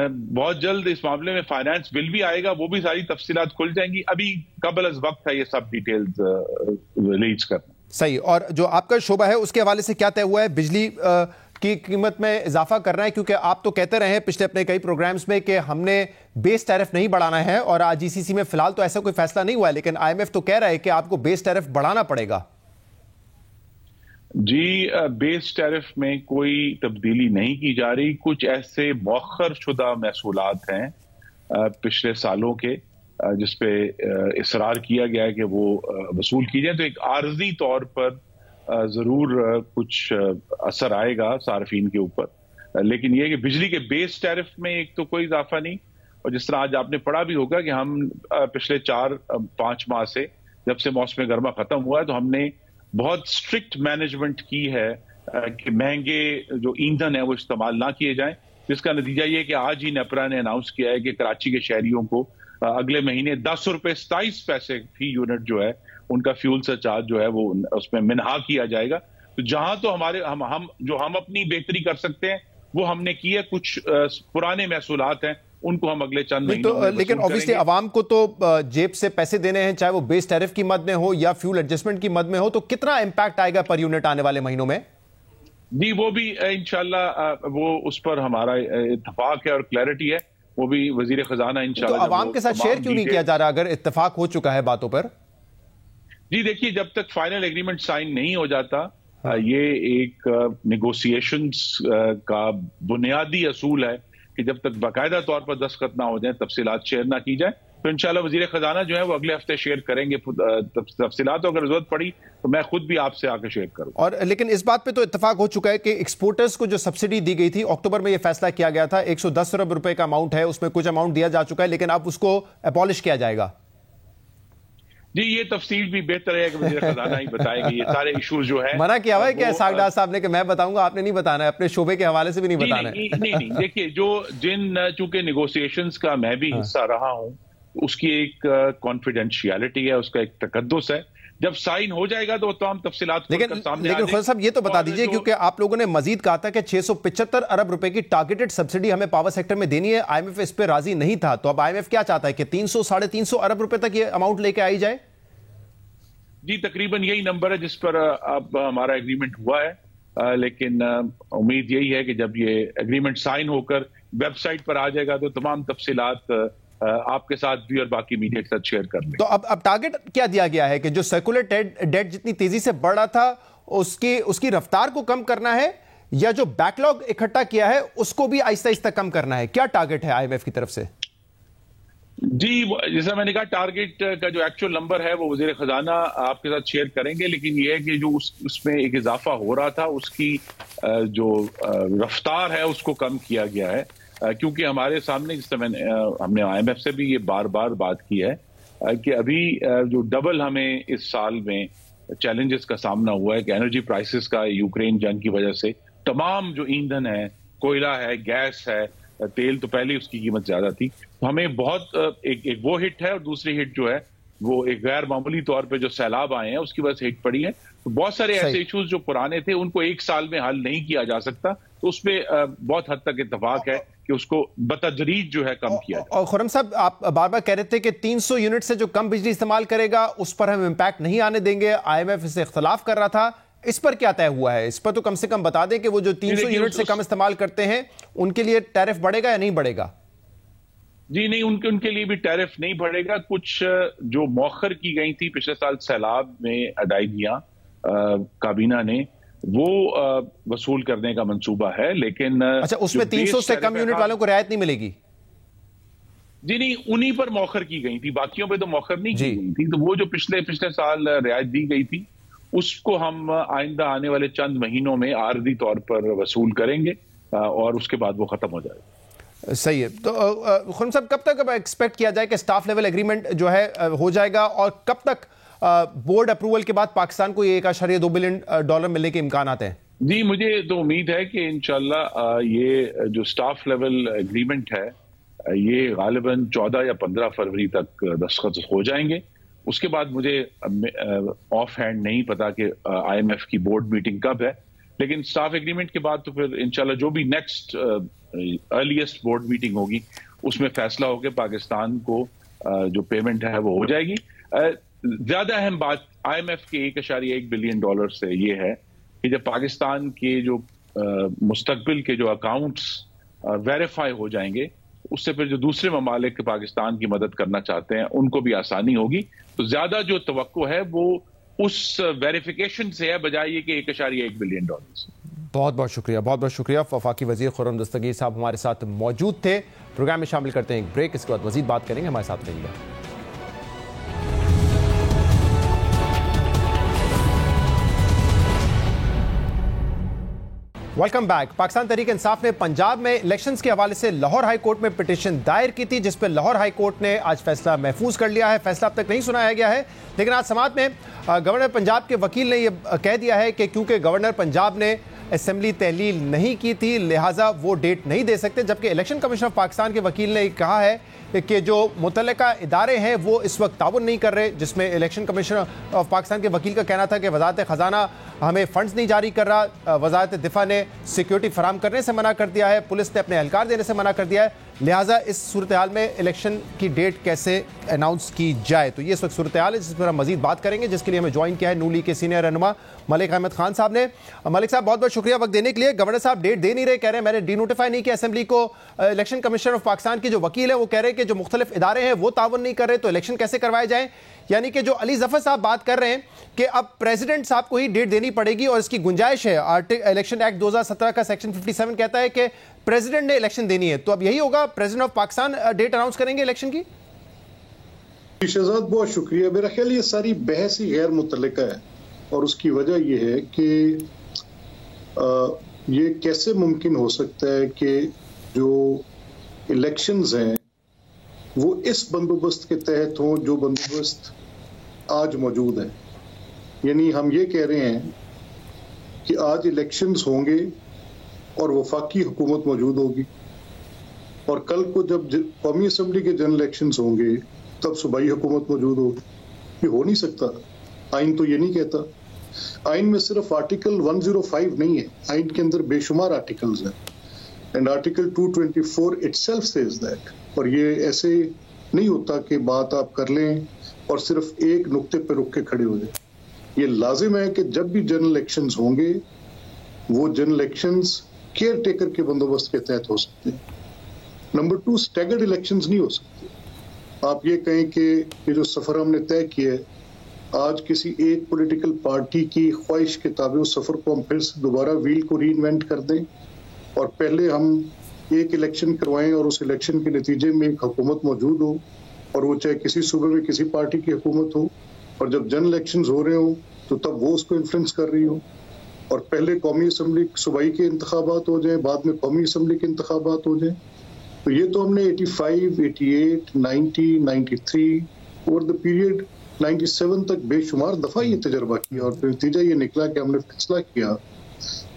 बहुत जल्द इस मामले में फाइनेंस बिल भी आएगा, वो भी सारी तफसीलात खुल जाएंगी। अभी कबल अज वक्त है ये सब डिटेल्स रिलीज करना। सही, और जो आपका शोबा है उसके हवाले से क्या तय हुआ है? बिजली की कीमत में इजाफा करना है, क्योंकि आप तो कहते रहे हैं पिछले अपने कई प्रोग्राम्स में कि हमने बेस टैरिफ नहीं बढ़ाना है, और आज जीसीसी में फिलहाल तो ऐसा कोई फैसला नहीं हुआ है, लेकिन आईएमएफ तो कह रहा है कि आपको बेस टैरिफ बढ़ाना पड़ेगा। जी, बेस टैरिफ में कोई तब्दीली नहीं की जा रही। कुछ ऐसे मौखर शुदा महसूलात हैं पिछले सालों के जिसपे इसरार किया गया है कि वो वसूल की जाए, तो एक आर्जी तौर पर जरूर कुछ असर आएगा सार्फिन के ऊपर। लेकिन ये कि बिजली के बेस टैरिफ में एक तो कोई इजाफा नहीं, और जिस तरह आज आपने पढ़ा भी होगा कि हम पिछले 4-5 माह से, जब से मौसम गर्मा खत्म हुआ है, तो हमने बहुत स्ट्रिक्ट मैनेजमेंट की है कि महंगे जो ईंधन है वो इस्तेमाल ना किए जाएं, जिसका नतीजा ये कि आज ही नेपरा ने अनाउंस किया है कि कराची के शहरियों को अगले महीने 10 रुपए 27 पैसे फी यूनिट जो है उनका फ्यूल सरचार्ज जो है वो उसमें मिनहा किया जाएगा। तो जहां तो हम अपनी बेहतरी कर सकते हैं वो हमने की है। कुछ पुराने महसूलात हैं उनको हम अगले चंद महीनों में लेकिन ऑब्वियसली आवाम को तो जेब से पैसे देने हैं, चाहे वो बेस टैरिफ की मद में हो या फ्यूल एडजस्टमेंट की मद में हो, तो कितना इंपैक्ट आएगा पर यूनिट आने वाले महीनों में? जी, वो भी इंशाल्लाह वो उस पर हमारा इत्तेफाक है और क्लैरिटी है, वो भी वजीर खजाना इंशाल्लाह। तो आवाम के साथ शेयर क्यों नहीं किया जा रहा अगर इत्तेफाक हो चुका है बातों पर? जी देखिए, जब तक फाइनल एग्रीमेंट साइन नहीं हो जाता, ये एक नेगोशिएशंस का बुनियादी असूल है कि जब तक बाकायदा तौर पर दस्तखत ना हो जाए, तफसीलात शेयर ना की जाए, तो इंशाल्लाह वजीर खजाना जो है वो अगले हफ्ते शेयर करेंगे तफसीलात। अगर जरूरत पड़ी तो मैं खुद भी आपसे आकर शेयर करूंगा। और लेकिन इस बात पे तो इत्तेफाक हो चुका है कि एक्सपोर्टर्स को जो सब्सिडी दी गई थी, अक्टूबर में ये फैसला किया गया था, 110 अरब रुपए का अमाउंट है, उसमें कुछ अमाउंट दिया जा चुका है, लेकिन अब उसको एबॉलिश किया जाएगा। जी, ये तफसील भी बेहतर है कि वज़ीर खजाना ही बताएंगे। ये सारे इश्यूज जो है मना किया हुआ है क्या सागडार साहब ने कि मैं बताऊंगा, आपने नहीं बताना है, अपने शोबे के हवाले से भी नहीं बताना है? नहीं, देखिए, चूंकि नेगोशिएशंस का मैं भी हिस्सा रहा हूं, उसकी एक कॉन्फिडेंशियलिटी है, उसका एक तकद्दुस है। जब साइन हो जाएगा तो तमाम तफसीलात लेकिन खुद साहब ये तो बता दीजिए, क्योंकि आप लोगों ने मजीद कहा था कि 675 अरब रुपए की टारगेटेड सब्सिडी हमें पावर सेक्टर में देनी है, आईएमएफ इस पे राजी नहीं था, तो अब आईएमएफ क्या चाहता है कि 300-350 अरब रुपए तक ये अमाउंट लेके आई जाए? जी, तकरीबन यही नंबर है जिस पर अब हमारा एग्रीमेंट हुआ है, लेकिन उम्मीद यही है कि जब ये एग्रीमेंट साइन होकर वेबसाइट पर आ जाएगा तो तमाम तफसीलात आपके साथ भी और बाकी मीडिया के साथ शेयर कर लेंगे। तो अब टारगेट क्या दिया गया है कि जो सर्कुलर डेट जितनी तेजी से बढ़ रहा था उसकी रफ्तार को कम करना है, या जो बैकलॉग इकट्ठा किया है उसको भी आहिस्ता आहिस्ता कम करना है? क्या टारगेट है आईएमएफ की तरफ से? जी, जैसा मैंने कहा, टारगेट का जो एक्चुअल नंबर है वो वजीर खजाना आपके साथ शेयर करेंगे, लेकिन ये है कि जो उसमें एक इजाफा हो रहा था उसकी जो रफ्तार है उसको कम किया गया है, क्योंकि हमारे सामने, जिस हमने आईएमएफ से भी ये बार बार बात की है कि अभी जो डबल हमें इस साल में चैलेंजेस का सामना हुआ है कि एनर्जी प्राइसेस का, यूक्रेन जंग की वजह से तमाम जो ईंधन है, कोयला है, गैस है, तेल तो पहले उसकी कीमत ज्यादा थी, तो हमें बहुत एक वो हिट है, और दूसरी हिट जो है वो एक गैर मामूली तौर पे जो सैलाब आए हैं उसकी वजह से हिट पड़ी है। तो बहुत सारे ऐसे इश्यूज जो पुराने थे उनको एक साल में हल नहीं किया जा सकता, तो उसमें बहुत हद तक इत्तेफाक है कि उसको बतदरीज जो है कम किया जाए। और खुर्रम साहब, आप बार बार कह रहे थे कि 300 यूनिट से जो कम बिजली इस्तेमाल करेगा उस पर हम इम्पैक्ट नहीं आने देंगे, IMF इससे इख्तलाफ कर रहा था, इस पर क्या तय हुआ है? इस पर तो कम से कम बता दें कि वो जो 300 यूनिट से कम इस्तेमाल करते हैं उनके लिए टैरिफ बढ़ेगा या नहीं बढ़ेगा? जी नहीं, उनके लिए भी टैरिफ नहीं बढ़ेगा। कुछ जो मौखर की गई थी पिछले साल सैलाब में अदायगियां काबीना ने वो वसूल करने का मंसूबा है, लेकिन अच्छा, उसमें 300 से कम यूनिट वालों को रियायत नहीं मिलेगी? जी नहीं, उन्हीं पर मौखर की गई थी, बाकियों पे तो मौखर नहीं की गई थी। तो वो जो पिछले साल रियायत दी गई थी उसको हम आइंदा आने वाले चंद महीनों में आर्जी तौर पर वसूल करेंगे और उसके बाद वो खत्म हो जाएगा। सही है। तो खुर्रम साहब, कब तक एक्सपेक्ट किया जाए कि स्टाफ लेवल एग्रीमेंट जो है हो जाएगा, और कब तक बोर्ड अप्रूवल के बाद पाकिस्तान को ये $1.2 बिलियन मिलने के इम्कान आते हैं? जी, मुझे तो उम्मीद है कि इंशाल्लाह ये जो स्टाफ लेवल एग्रीमेंट है ये गालिबन 14 या 15 फरवरी तक दस्तखत हो जाएंगे। उसके बाद मुझे ऑफ हैंड नहीं पता कि IMF की बोर्ड मीटिंग कब है, लेकिन स्टाफ एग्रीमेंट के बाद तो फिर इंशाल्लाह जो भी नेक्स्ट अर्लीस्ट बोर्ड मीटिंग होगी उसमें फैसला होकर पाकिस्तान को जो पेमेंट है वो हो जाएगी। ज्यादा अहम बात IMF के $1.1 बिलियन से ये है कि जब पाकिस्तान के जो मुस्तकबिल के जो अकाउंट्स वेरीफाई हो जाएंगे उससे फिर जो दूसरे ममालिक पाकिस्तान की मदद करना चाहते हैं उनको भी आसानी होगी। तो ज्यादा जो तवक्को है वो उस वेरिफिकेशन से है बजाय ये कि $1.1 बिलियन। बहुत बहुत शुक्रिया, बहुत बहुत शुक्रिया। वफाकी वजीर खुर्रम दस्तगीर साहब हमारे साथ मौजूद थे। प्रोग्राम में शामिल करते हैं एक ब्रेक, इसके बाद मजीद बात करेंगे, हमारे साथ रहिएगा। Welcome back. पाकिस्तान तहरीक इंसाफ ने पंजाब में इलेक्शंस के हवाले से लाहौर हाई कोर्ट में पिटीशन दायर की थी, जिस पर लाहौर हाई कोर्ट ने आज फैसला महफूज कर लिया है। फैसला अब तक नहीं सुनाया गया है, लेकिन आज समाअत में गवर्नर पंजाब के वकील ने यह कह दिया है कि क्योंकि गवर्नर पंजाब ने असेंबली तहलील नहीं की थी लिहाजा वो डेट नहीं दे सकते। जबकि इलेक्शन कमीशन ऑफ पाकिस्तान के वकील ने कहा है कि जो मुतल्लिका इदारे हैं वो इस वक्त ताउन नहीं कर रहे, जिसमें इलेक्शन कमीशन ऑफ पाकिस्तान के वकील का कहना था कि वजारत खजाना हमें फंड्स नहीं जारी कर रहा, वजारत दिफा ने सिक्योरिटी फराम करने से मना कर दिया है, पुलिस ने अपने एहलकार देने से मना कर दिया है, लिहाजा इस सूरत हाल में इलेक्शन की डेट कैसे अनाउंस की जाए। तो ये इस वक्त सूरत हाल है जिस पर हम मजीद बात करेंगे, जिसके लिए हमें ज्वाइन किया है नून लीग के सीनियर रहनुमा मलिक अहमद खान साहब ने। मलिक साहब, बहुत बहुत शुक्रिया वक्त देने के लिए। गवर्नर साहब डेट दे नहीं रहे, कह रहे हैं मैंने डिनोटिफाई नहीं किया असेंबली को। इलेक्शन कमीशन ऑफ पाकिस्तान के जो वकील है वो कह रहे हैं कि जो मुख्तलिफ इदारे हैं वो तावन नहीं कर रहे, तो इलेक्शन कैसे करवाए जाए। यानी कि जो अली जफर साहब बात कर रहे हैं कि अब प्रेसिडेंट साहब को ही डेट देनी पड़ेगी और इसकी गुंजाइश है। इलेक्शन एक्ट 2017 का सेक्शन 57 कहता है कि प्रेसिडेंट ने इलेक्शन देनी है, तो अब यही होगा, president of Pakistan date announce करेंगे इलेक्शन की। शहजाद, बहुत शुक्रिया। मेरा ख्याल ये सारी बहस ही गैर मुतल्लिका है और उसकी वजह यह है कि ये कैसे मुमकिन हो सकता है कि जो इलेक्शंस हैं वो इस बंदोबस्त के तहत हों जो बंदोबस्त आज मौजूद है। यानी हम ये कह रहे हैं कि आज इलेक्शंस होंगे और वफाकी हुकूमत मौजूद होगी, और कल को जब कौमी असम्बली के जनरल इलेक्शंस होंगे तब सूबाई हुकूमत मौजूद होगी। ये हो नहीं सकता, आइन तो ये नहीं कहता। आइन में सिर्फ आर्टिकल 105 नहीं है, आइन के अंदर बेशुमार आर्टिकल्स हैं, and article 224 itself says that. और ये ऐसे नहीं होता कि बात आप कर लें और सिर्फ एक नुक्ते पर रुक के खड़े हो जाए। ये लाजिम है कि जब भी जनरल इलेक्शंस होंगे वो जनरल इलेक्शंस केयर टेकर के बंदोबस्त के तहत हो सकते हैं। नंबर 2, स्टैगर्ड इलेक्शंस नहीं हो सकते। आप ये कहें कि ये जो सफर हमने तय किया है, आज किसी एक पॉलिटिकल पार्टी की ख्वाहिश के ताबे उस सफर को हम फिर से दोबारा व्हील को रीइन्वेंट कर दें और पहले हम एक इलेक्शन करवाएं और उस इलेक्शन के नतीजे में एक हुकूमत मौजूद हो, और वो चाहे किसी सूबे में किसी पार्टी की हुकूमत हो, और जब जनरल इलेक्शंस हो रहे हो तो तब वो उसको इन्फ्लुएंस कर रही हो, और पहले कौमी असम्बली सूबाई के इंतखाबात हो जाए, बाद में कौमी असम्बली के इंतखाबात हो जाए। तो ये तो हमने 85, 88, 90, 93 ओवर द पीरियड 97 तक बेशुमार दफा ये तजर्बा किया, और फिर नतीजा ये निकला कि हमने फैसला किया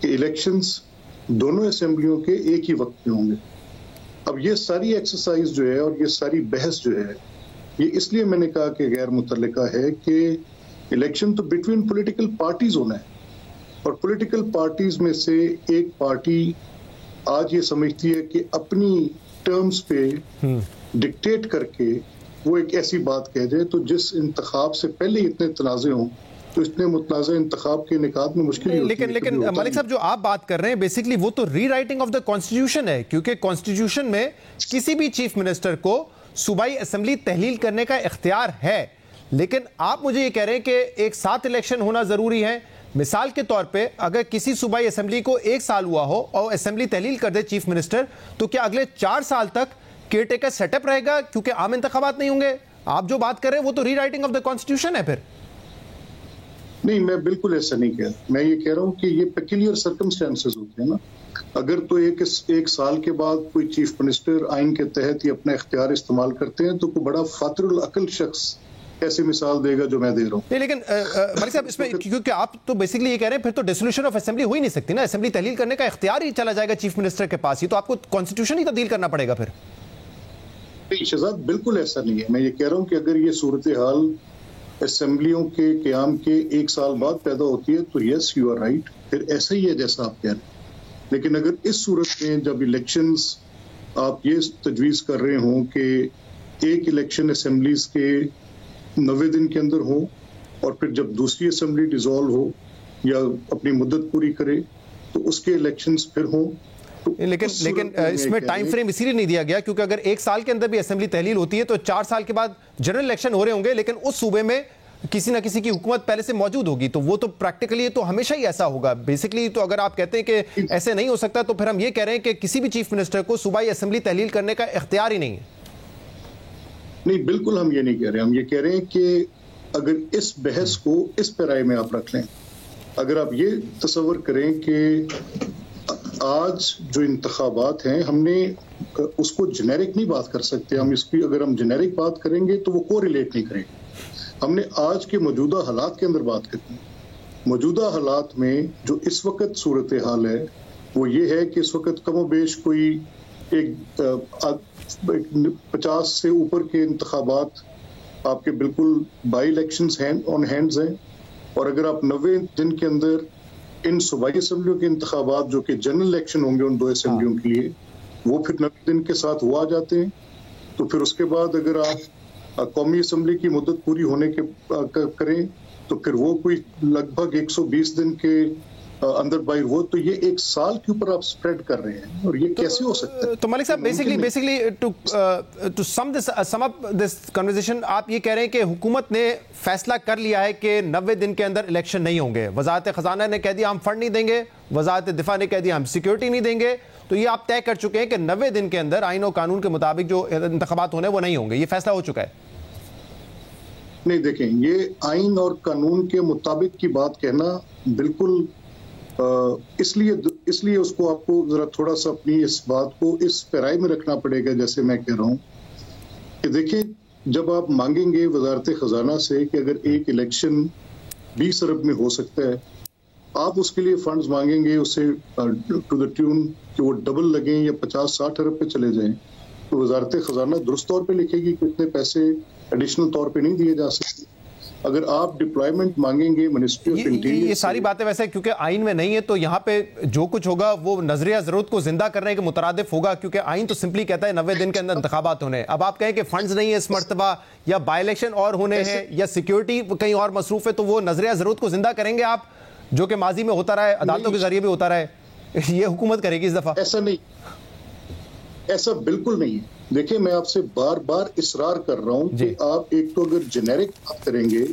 कि इलेक्शंस दोनों असेंबलियों के एक ही वक्त में होंगे। अब ये सारी एक्सरसाइज जो है और ये सारी बहस जो है ये इसलिए मैंने कहा कि गैर मुतल्लिका है कि इलेक्शन तो बिटवीन पॉलिटिकल पार्टीज होना है, और पॉलिटिकल पार्टीज में से एक पार्टी आज ये समझती है कि अपनी टर्म्स पे डिक्टेट करके वो एक ऐसी बात कह जाए तो जिस इंतखाब से पहले इतने तनाज़े हों तो इतने मुतनाज़ा इंतखाब के निकात में मुश्किल होती है। लेकिन मलिक साहब, जो आप बात कर रहे हैं बेसिकली वो तो रीराइटिंग ऑफ द कॉन्स्टिट्यूशन है, क्योंकि कॉन्स्टिट्यूशन में किसी भी चीफ मिनिस्टर को सूबाई असेंबली तहलील करने का इख्तियार है। लेकिन आप मुझे ये कह रहे हैं कि एक साथ इलेक्शन होना जरूरी है। मिसाल के तौर पे अगर किसी सूबाई असेंबली को 1 साल हुआ हो और असेंबली तहलील कर दे चीफ मिनिस्टर, तो क्या अगले 4 साल तक केयरटेकर सेटअप रहेगा क्योंकि आम इंतखाबात नहीं होंगे? आप जो बात कर रहे हैं वो तो रीराइटिंग ऑफ द कॉन्स्टिट्यूशन है फिर। नहीं, मैं बिल्कुल ऐसा नहीं कह रहा। मैं ये कह रहा हूं कि ये पेक्यूलियर सर्कमस्टेंसेस होते हैं ना। अगर तो एक साल के बाद कोई चीफ मिनिस्टर आइन के तहत ये अपना इख्तियार इस्तेमाल करते हैं तो कोई बड़ा फातिरुल अकल शख्स ऐसी मिसाल देगा जो मैं दे रहा हूँ। नहीं, लेकिन मलिक साहब इसमें क्योंकि आप तो बेसिकली ये कह रहे हैं फिर तो डिसोल्यूशन ऑफ असेंबली हो ही नहीं सकती ना, असेंबली तहलील करने का इख्तियार ही चला जाएगा चीफ मिनिस्टर के पास ही, तो आपको कॉन्स्टिट्यूशन ही तब्दील करना पड़ेगा फिर। नहीं शहजाद, बिल्कुल ऐसा नहीं है। मैं ये कह रहा हूँ कि अगर ये सूरत हाल असेंबलियों के क़याम के 1 साल बाद पैदा होती है तो यस यू आर राइट, फिर ऐसा ही है जैसा आप कह रहे हैं। लेकिन अगर इस सूरत में जब इलेक्शंस आप ये तजवीज़ कर रहे हों कि एक इलेक्शन असेंबलीज के 90 दिन के अंदर हो और फिर जब दूसरी असेंबली डिसॉल्व हो या अपनी मुद्दत पूरी करे तो उसके इलेक्शंस फिर हों, लेकिन इसमें टाइम फ्रेम इसीलिए नहीं दिया गया क्योंकि अगर 1 साल के अंदर भी असेंबली तहलील होती है तो 4 साल के बाद जनरल इलेक्शन हो रहे होंगे, लेकिन उस सूबे में किसी ना किसी की हुकूमत पहले से मौजूद होगी, तो वो तो प्रैक्टिकली तो हमेशा ही ऐसा होगा बेसिकली। तो अगर आप कहते हैं कि ऐसे नहीं हो सकता तो फिर हम ये कह रहे हैं कि किसी भी चीफ मिनिस्टर को सूबाई असेंबली तहलील करने का इख्तियार ही नहीं है। नहीं, बिल्कुल हम ये नहीं कह रहे। हम ये कह रहे हैं कि अगर इस बहस को इस पैराए में आप रख लें, अगर आप ये तस्वर करें कि आज जो इंतखाबात हैं हमने उसको जेनेरिक नहीं बात कर सकते। हम इसकी अगर हम जेनेरिक बात करेंगे तो वो कोरिलेट नहीं करेंगे। हमने आज के मौजूदा हालात के अंदर बात करनी है। मौजूदा हालात में जो इस वक्त सूरत हाल है वो ये है कि इस वक्त कमो बेश कोई एक 50 से ऊपर के इंतखाबात आपके बिल्कुल बाई इलेक्शंस ऑन हैंड्स हैं, और अगर आप 90 दिन के अंदर इन सूबाई असेंबलियों के इंतखाबात जो कि जनरल इलेक्शन होंगे उन 2 असेंबलियों के लिए वो फिर 90 दिन के साथ हुआ जाते हैं, तो फिर उसके बाद अगर आप कौमी असेंबली की मुद्दत पूरी होने के करें तो फिर वो कोई लगभग 120 दिन के अंदर बाहर हो, तो ये 1 साल के ऊपर आप स्प्रेड कर रहे हैं और ये कैसे हो सकता है? तो Malik sahab basically to sum up this conversation, आप ये कह रहे हैं कि हुकूमत ने फैसला कर लिया है कि 90 दिन के अंदर इलेक्शन नहीं होंगे। वजारत खजाना ने कह दिया हम फंड नहीं देंगे, वजारत दिफा ने कह दिया हम सिक्योरिटी नहीं देंगे, तो ये आप तय कर चुके हैं कि 90 दिन के अंदर आईन और कानून के मुताबिक जो इंतखाबात होने वो नहीं होंगे, ये फैसला हो चुका है। नहीं, देखें, ये आइन और कानून के मुताबिक की बात कहना बिल्कुल इसलिए उसको आपको जरा थोड़ा सा अपनी इस बात को इस पैराए में रखना पड़ेगा। जैसे मैं कह रहा हूं कि देखिए, जब आप मांगेंगे वजारत खजाना से कि अगर एक इलेक्शन 20 अरब में हो सकता है, आप उसके लिए फंड्स मांगेंगे उसे टू द ट्यून कि वो डबल लगें या 50-60 अरब पे चले जाएं, तो वजारत खजाना दुरुस्त तौर पे लिखेगी कि इतने पैसे एडिशनल तौर पे नहीं दिए जा सकते। अगर आप डिप्लॉयमेंट मांगेंगे मिनिस्ट्री ऑफ इंटीरियर, ये सारी बातें वैसे क्योंकि आइन में नहीं है तो यहाँ पे जो कुछ होगा वो नजरिया जरूरत को जिंदा करने के मुतरादिफ होगा, क्योंकि आइन तो सिंपली कहता है 90 दिन के अंदर इंतखाबात होने। अब आप कहें कि फंड्स नहीं है इस मर्तबा या बाई इलेक्शन और होने हैं या सिक्योरिटी कहीं और मसरूफ है, तो वो नजरिया जरूरत को जिंदा करेंगे आप, जो कि माजी में होता रहा है, अदालतों के जरिए भी होता रहा है। ये हुकूमत करेगी इस दफा? ऐसा नहीं, ऐसा बिल्कुल नहीं है। देखिए, मैं आपसे बार बार इसरार कर रहा हूं कि आप एक तो अगर जेनेरिक बात करेंगे,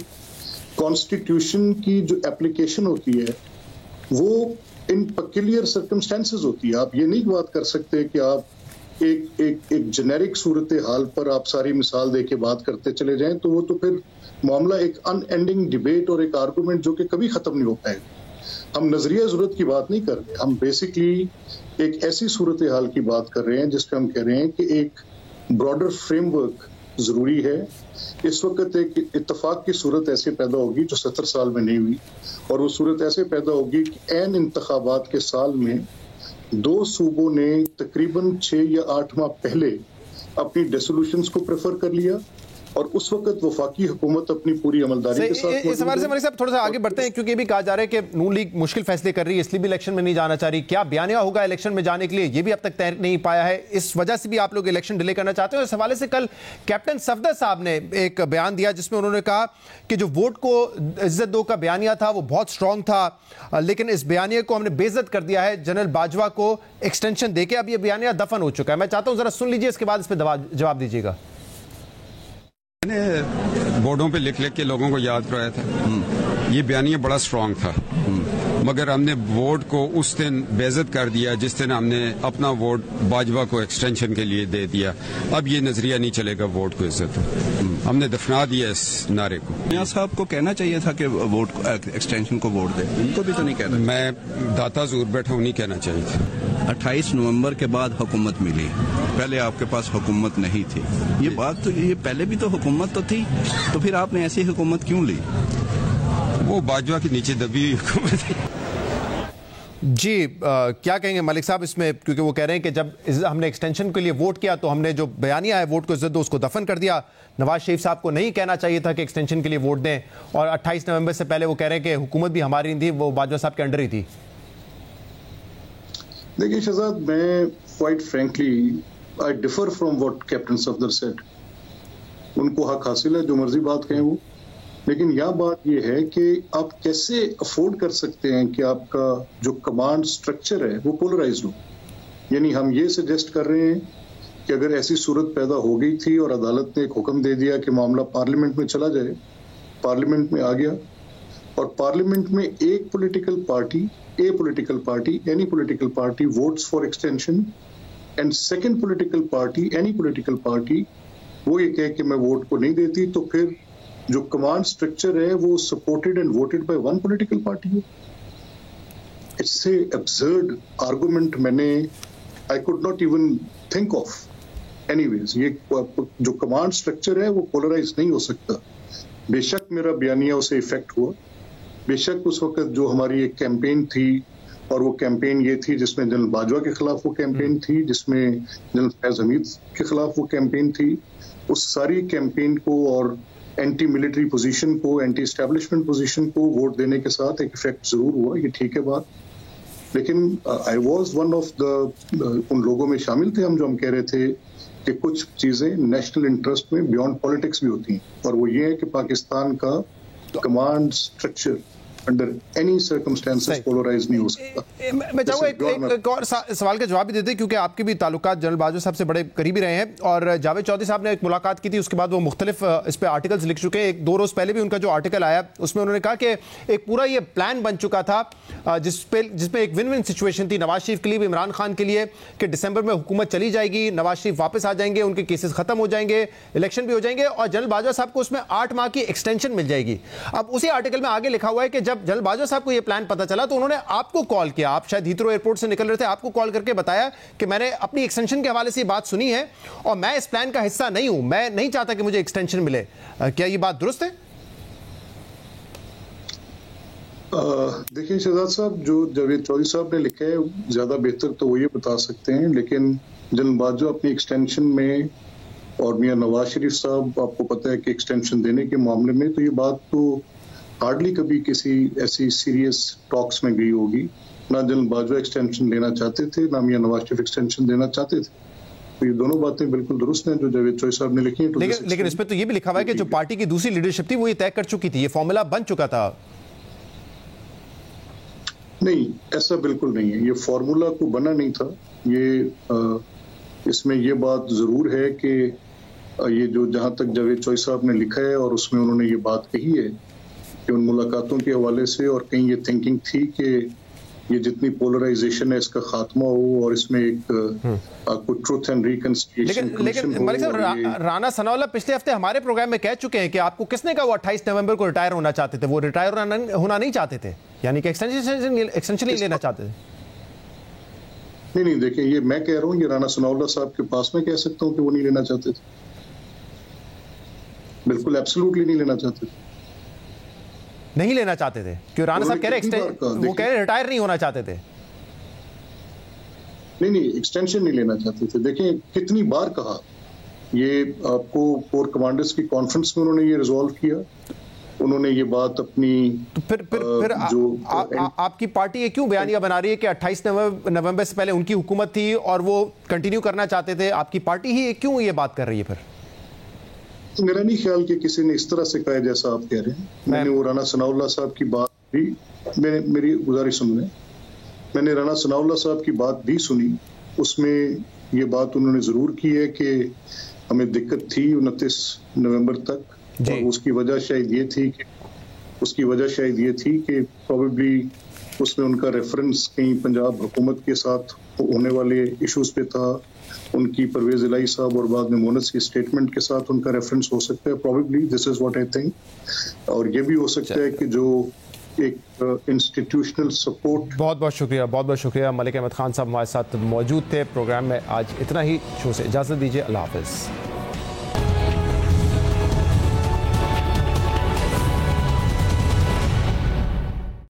कॉन्स्टिट्यूशन की जो एप्लीकेशन होती है वो इन पेक्यूलियर सर्कमस्टेंसेस होती है। आप ये नहीं बात कर सकते कि आप एक जेनेरिक सूरत हाल पर आप सारी मिसाल दे के बात करते चले जाएं, तो वो तो फिर मामला एक अनएंडिंग डिबेट और एक आर्गूमेंट जो कि कभी खत्म नहीं हो पाएगा। हम नजरिया जरूरत की बात नहीं कर रहे, हम बेसिकली एक ऐसी सूरत हाल की बात कर रहे हैं जिसपे हम कह रहे हैं कि एक ब्रॉडर फ्रेमवर्क जरूरी है। इस वक्त एक इत्तेफाक की सूरत ऐसे पैदा होगी जो 70 साल में नहीं हुई, और वो सूरत ऐसे पैदा होगी कि ऐन इंतखाबात के साल में 2 सूबों ने तकरीबन 6 या 8 माह पहले अपनी डिसोल्यूशंस को प्रेफर कर लिया, और उस वक्त वफाकी हुकूमत अपनी पूरी अमलदारी के साथ। इस हवाले से मलिक साहब थोड़ा सा आगे बढ़ते हैं, क्योंकि ये भी कहा जा रहा है कि नून लीग मुश्किल फैसले कर रही है, इसलिए भी इलेक्शन में नहीं जाना चाह रही। क्या बयानिया होगा इलेक्शन में जाने के लिए, ये भी अब तक तय नहीं पाया है, इस वजह से भी आप लोग इलेक्शन डिले करना चाहते हो। इस हवाले से कल कैप्टन सफदर साहब ने एक बयान दिया जिसमें उन्होंने कहा कि जो वोट को इज्जत दो का बयानिया था वो बहुत स्ट्रांग था, लेकिन इस बयानिया को हमने बेइज्जत कर दिया है जनरल बाजवा को एक्सटेंशन देके। अब ये बयानिया दफन हो चुका है। मैं चाहता हूं जरा सुन लीजिए, इसके बाद इस पर जवाब दीजिएगा। मैंने बोर्डों पे लिख लिख के लोगों को याद कराया था, ये बयानिया बड़ा स्ट्रांग था, मगर हमने वोट को उस दिन बेइज्जत कर दिया जिस दिन हमने अपना वोट बाजवा को एक्सटेंशन के लिए दे दिया। अब ये नजरिया नहीं चलेगा वोट को इज्जत, हमने दफना दिया इस नारे को। मियां साहब को कहना चाहिए था कि वोट एक्सटेंशन को वोट दे, उनको भी तो नहीं कहना। मैं दाता जरूर बैठा हूँ, नहीं कहना चाहिए था। 28 नवंबर के बाद हुकूमत मिली, पहले आपके पास हुकूमत नहीं थी। ये बात तो, ये पहले भी तो हुकूमत तो थी, तो फिर आपने ऐसी हुकूमत क्यों ली? वो बाजवा के नीचे दबी हुई हुकूमत है। जी क्या कहेंगे मलिक साहब इसमें, क्योंकि वो कह रहे हैं कि जब हमने एक्सटेंशन के लिए वोट किया तो हमने जो बयानिया है वोट को इज्जत दो उसको दफन कर दिया। नवाज शरीफ साहब को नहीं कहना चाहिए था कि एक्सटेंशन के लिए वोट दें, और 28 नवंबर से पहले वो कह रहे हैं कि हुकूमत भी हमारी नहीं थी, वो बाजवा साहब के अंडर ही थी। देखिए शहजाद, मैं quite frankly I differ from what captain Safdar said. उनको हक हासिल है जो मर्जी बात कहें वो, लेकिन यह बात यह है कि आप कैसे अफोर्ड कर सकते हैं कि आपका जो कमांड स्ट्रक्चर है वो पोलराइज्ड हो। यानी हम ये सजेस्ट कर रहे हैं कि अगर ऐसी सूरत पैदा हो गई थी और अदालत ने एक हुक्म दे दिया कि मामला पार्लियामेंट में चला जाए, पार्लियामेंट में आ गया, और पार्लियामेंट में एक political party, any political party votes for extension, and second political party, any political party, वो ये कहे कि मैं वोट को नहीं देती, तो फिर जो कमांड स्ट्रक्चर है वो supported and voted by one political party है। It's a absurd argument, I could not even think of. Anyways, ये जो कमांड स्ट्रक्चर है वो पोलराइज नहीं हो सकता। बेशक मेरा बयानिया उसे इफेक्ट हुआ, बेशक उस वक्त जो हमारी एक कैंपेन थी, और वो कैंपेन ये थी जिसमें जनरल बाजवा के खिलाफ वो कैंपेन थी, जिसमें जनरल फैज हमीद के खिलाफ वो कैंपेन थी, उस सारी कैंपेन को और एंटी मिलिट्री पोजीशन को, एंटी एस्टेब्लिशमेंट पोजीशन को वोट देने के साथ एक इफेक्ट जरूर हुआ, ये ठीक है बात। लेकिन I was one of the उन लोगों में शामिल थे हम जो हम कह रहे थे कि कुछ चीजें नेशनल इंटरेस्ट में बियॉन्ड पॉलिटिक्स भी होती हैं, और वो ये है कि पाकिस्तान का command structure under any circumstances polarise नहीं हो सकता। मैं चाहूंगा एक और सवाल का जवाब भी देते, क्योंकि आपके भी ताल्लुकात जनरल बाजवा साहब से बड़े करीबी रहे हैं, और जावेद चौधरी साहब ने एक मुलाकात की थी, उसके बाद वो मुख्तलिफ इस पर आर्टिकल्स लिख चुके हैं। 1-2 रोज पहले भी उनका जो आर्टिकल आया उसमें उन्होंने कहा कि एक पूरा ये प्लान बन चुका था जिसमें एक विन विन सिचुएशन थी नवाज शरीफ के लिए भी, इमरान खान के लिए, कि दिसंबर में हुकूमत चली जाएगी, नवाज शरीफ वापस आ जाएंगे, उनके केसेस खत्म हो जाएंगे, इलेक्शन भी हो जाएंगे, और जनरल बाजवा साहब को उसमें 8 माह की एक्सटेंशन मिल जाएगी। अब उसी आर्टिकल में आगे लिखा हुआ है कि जब जनरल बाजवा साहब को ये प्लान पता चला तो उन्होंने आपको कॉल किया, आप शायद हीथ्रो एयरपोर्ट से निकल रहे थे, आपको कॉल करके बताया कि मैंने अपनी एक्सटेंशन के हवाले से ये बात सुनी है और मैं इस प्लान का हिस्सा नहीं हूं, मैं नहीं चाहता कि मुझे एक्सटेंशन मिले। क्या ये बात दुरुस्त है? देखिए शहजाद साहब, जो जावेद चौधरी साहब ने लिखा है ज्यादा बेहतर तो वो ये बता सकते हैं, लेकिन जनरल बाजवा अपनी एक्सटेंशन में और मियां नवाज शरीफ साहब, आपको पता है कि एक्सटेंशन देने के मामले में तो ये बात तो हार्डली कभी किसी ऐसी सीरियस टॉक्स में गई होगी। ना जनरल बाजवा एक्सटेंशन लेना चाहते थे, ना मियां नवाज शरीफ एक्सटेंशन देना चाहते थे। तो ये दोनों बातें बिल्कुल दुरुस्त हैं जो जावेद चौधरी साहब ने लिखी हैं। लेकिन इसमें तो ये भी लिखा हुआ है कि जो पार्टी की दूसरी लीडरशिप थी वो ये तय कर चुकी थी, ये फॉर्मूला बन चुका था। नहीं, ऐसा बिल्कुल नहीं है, ये फॉर्मूला को बना नहीं था। ये इसमें ये बात जरूर है कि ये जो जहां तक जावेद चौधरी साहब ने लिखा है और उसमें उन्होंने ये बात कही है कि उन मुलाकातों के हवाले से और कहीं ये थिंकिंग थी कि ये जितनी पोलराइजेशन है इसका खात्मा हो और इसमें एक आपको ट्रुथ एंड रिकंसिलिएशन। लेकिन मलिक साहब, राना सनाउल्लाह पिछले हफ्ते हमारे प्रोग्राम में कह चुके हैं कि आपको किसने कहा वो 28 नवंबर को रिटायर होना चाहते थे, वो रिटायर होना नहीं चाहते थे, यानी कि एक्सटेंशन नहीं लेना चाहते थे। नहीं, देखिए ये मैं कह रहा हूँ, ये राना सनाउल्लाह साहब के पास में कह सकता हूँ कि वो नहीं लेना चाहते थे, बिल्कुल एब्सोल्युटली नहीं लेना चाहते थे। नहीं लेना चाहते थे क्यों? राणा साहब कह रहे वो कह रहे रिटायर नहीं होना चाहते थे। नहीं, एक्सटेंशन नहीं लेना चाहते थे। देखिए कितनी बार कहा ये आपको कोर कमांडर्स की कॉन्फ्रेंस में उन्होंने ये रिजॉल्व किया। उन्होंने ये बात अपनी तो फिर आपकी पार्टी ये क्यों बयानिया बना रही है कि 28 नवंबर से पहले उनकी हुकूमत थी और वो कंटिन्यू करना चाहते थे? आपकी पार्टी ही क्यों ये बात कर रही है फिर? तो मेरा नहीं ख्याल कि किसी ने इस तरह से कहा जैसा आप कह रहे हैं। मैंने वो राना सनाउल्लाह साहब की बात भी, मेरी गुजारिश सुन लें, मैंने राना सनाउल्लाह साहब की बात भी सुनी। उसमें ये बात उन्होंने जरूर की है कि हमें दिक्कत थी 29 नवंबर तक, और उसकी वजह शायद ये थी कि प्रोबेबली उसमें उनका रेफरेंस कहीं पंजाब हुकूमत के साथ होने वाले इश्यूज पे था, उनकी परवेज इलाही साहब और बाद में मोनस की स्टेटमेंट के साथ उनका रेफरेंस हो सकता है। Probably this is what I think. और ये भी हो सकता है कि जो एक इंस्टीट्यूशनल सपोर्ट। बहुत बहुत शुक्रिया मलिक अहमद खान साहब हमारे साथ मौजूद थे प्रोग्राम में। आज इतना ही, शो से इजाजत दीजिए। अल्लाह हाफिज।